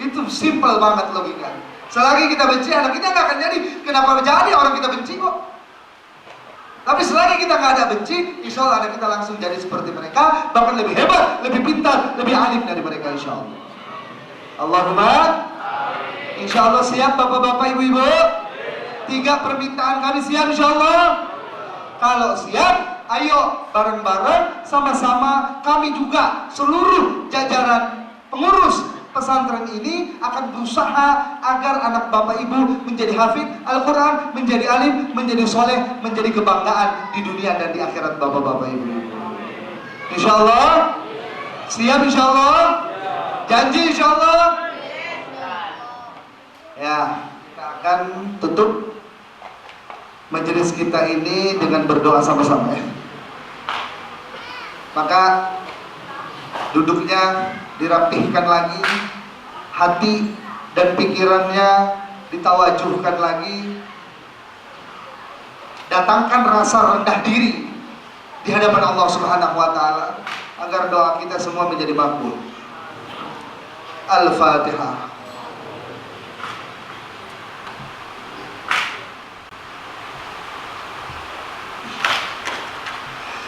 E: Itu simple banget logika. Selagi kita benci, anak kita nggak akan jadi. Kenapa jadi orang kita benci kok? Tapi selagi kita nggak ada benci, insya Allah anak kita langsung jadi seperti mereka, bahkan lebih hebat, lebih pintar, lebih alim dari mereka insya Allah. Allahumma, insya Allah siap bapak-bapak, ibu-ibu? 3 permintaan kami siap insya Allah. Kalau siap, ayo bareng-bareng sama-sama kami juga seluruh jajaran pengurus pesantren ini akan berusaha agar anak bapak ibu menjadi hafid Al-Quran, menjadi alim, menjadi soleh, menjadi kebanggaan di dunia dan di akhirat bapak-bapak ibu. Insya Allah, siap insya Allah, janji insya Allah. Ya, kita akan tutup majelis kita ini dengan berdoa sama-sama ya. Maka duduknya dirapihkan lagi, hati dan pikirannya ditawajuhkan lagi, datangkan rasa rendah diri di hadapan Allah Subhanahu wa Ta'ala agar doa kita semua menjadi makbul. Al-Fatihah.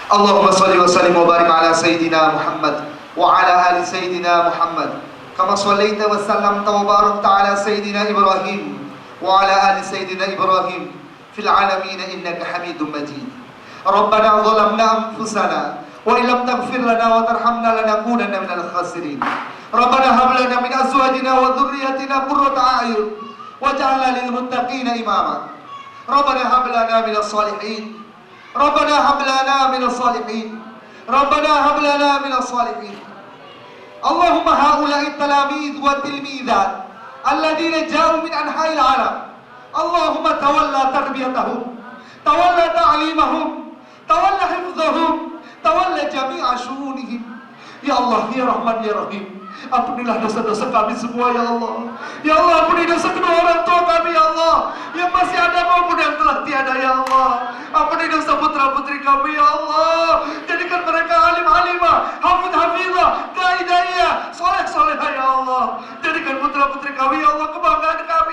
E: Allahumma salli wa sallim wa barik ala Sayyidina Muhammad wa ala ali Sayyidina Muhammad kama sallaita wa sallamta wa barakta ala Sayyidina Ibrahim wa ala ali Sayyidina Ibrahim fil alamin innaka Hamidum Majid. Rabbana zalamna anfusana wa illam taghfir lana wa tarhamna lanakunanna minal khasirin. Rabbana hab lana min azwajina wa dhurriyyatina qurrata a'yun waj'alna lil muttaqina imama. Rabbana hab lana minas salihin. Rabbana hab lana minas salihin. Rabbana hab lana minas salihin. Allahumma haula'i talamid wa tilmidat alladhina ja'u min anha'il alam. Allahumma tawalla tarbiyatahum, tawalla ta'limahum, tawalla hifzahum, tawalla jami'a syu'unihim. Ya Allah, ya Rahman, ya Rahim, ampunilah dosa-dosa kami semua ya Allah. Ya Allah, ampuni dosa kedua orang tua kami ya Allah, yang masih ada maupun yang telah tiada ya Allah. Ampuni dosa putra-putri kami ya Allah. Jadikan mereka alim-alimah, hafid-hafidhah, dai-daiyah, soleh-solehah ya Allah. Jadikan putra-putri kami ya Allah kebanggaan kami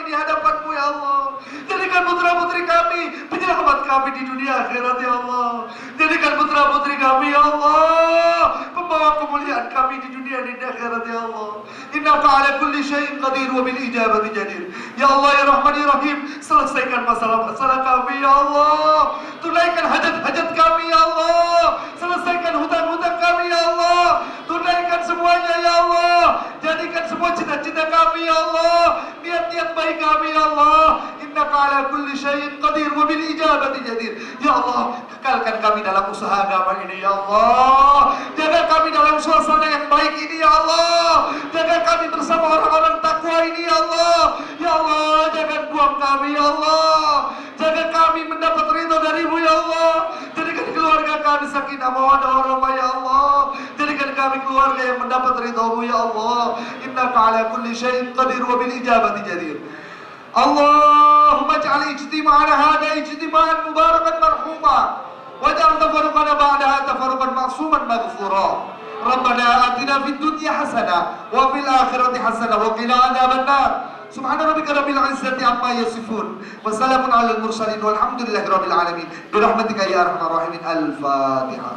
E: innaka ala kulli syai'in qadir wa bil ijabati jadir. Ya Allah ya Rahman ya Rahim, selesaikan masalah-masalah kami ya Allah. Tunaikan hajat-hajat kami ya Allah. Selesaikan hutang-hutang kami ya Allah. Tunaikan semuanya ya Allah. Jadikan semua cita-cita kami ya Allah, niat-niat baik kami ya Allah. Innaka ala kulli syai'in qadir wa bil ijabati jadir. Ya Allah, kekalkan kami dalam usaha agama ini ya Allah. Jaga kami dalam suasana yang baik ini ya Allah. Jaga kami bersama orang-orang takwa ini ya Allah. Ya Allah, jangan buang kami ya Allah. Jaga kami mendapat ridho darimu ya Allah. Jadikan keluarga kami sakinah mawaddah warahmah ya Allah. Jadikan kami keluarga yang mendapat ridhomu ya Allah. Innaka ala kulli syai'in qadir wa bil ijabati jadir. Allahumma ij'al ijtima'ana hadha ijtima'an mubarakan marhuma waj'al tafarruqana ba'daha tafarruqan ma'suman maghfura. Rabbana atina fid dunya hasanah wa fil akhirati hasanah wa qina adzaban nar. Subhana rabbika rabbil izzati amma yasifun wa salamun alal mursalin walhamdulillahi rabbil alamin. Bi rahmatika ya arhamar rahimin. Al-Fatihah.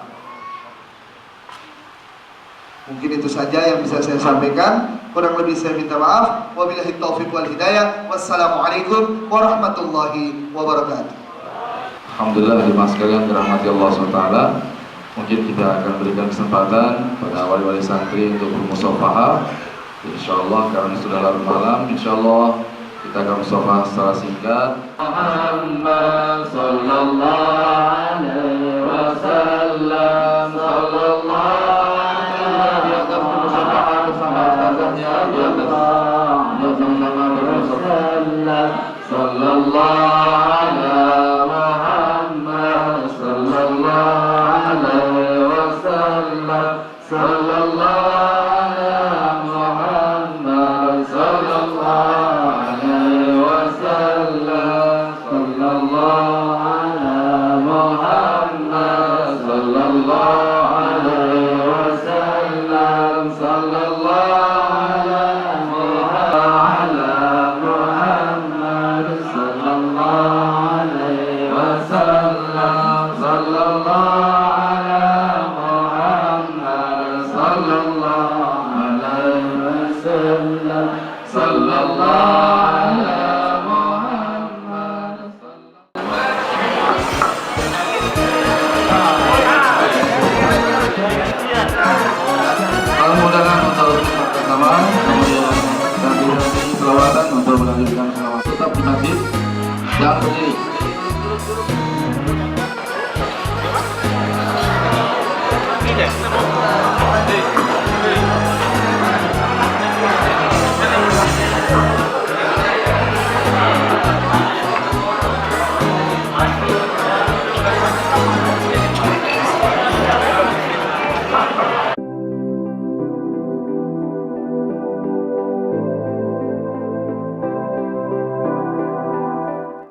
E: Mungkin itu saja yang bisa saya sampaikan. Kurang lebih saya minta maaf. Wabillahi taufiq wal hidayah. Wassalamualaikum warahmatullahi wabarakatuh.
F: Alhamdulillah jemaah sekalian dirahmati Allah SWT. Mungkin kita akan berikan kesempatan pada wali-wali santri untuk bermusafahah. InsyaAllah karena sudah larut malam, InsyaAllah kita akan musafahah secara singkat. Muhammad sallallahu alaihi wasallam tetap di masjid, jangan berdiri.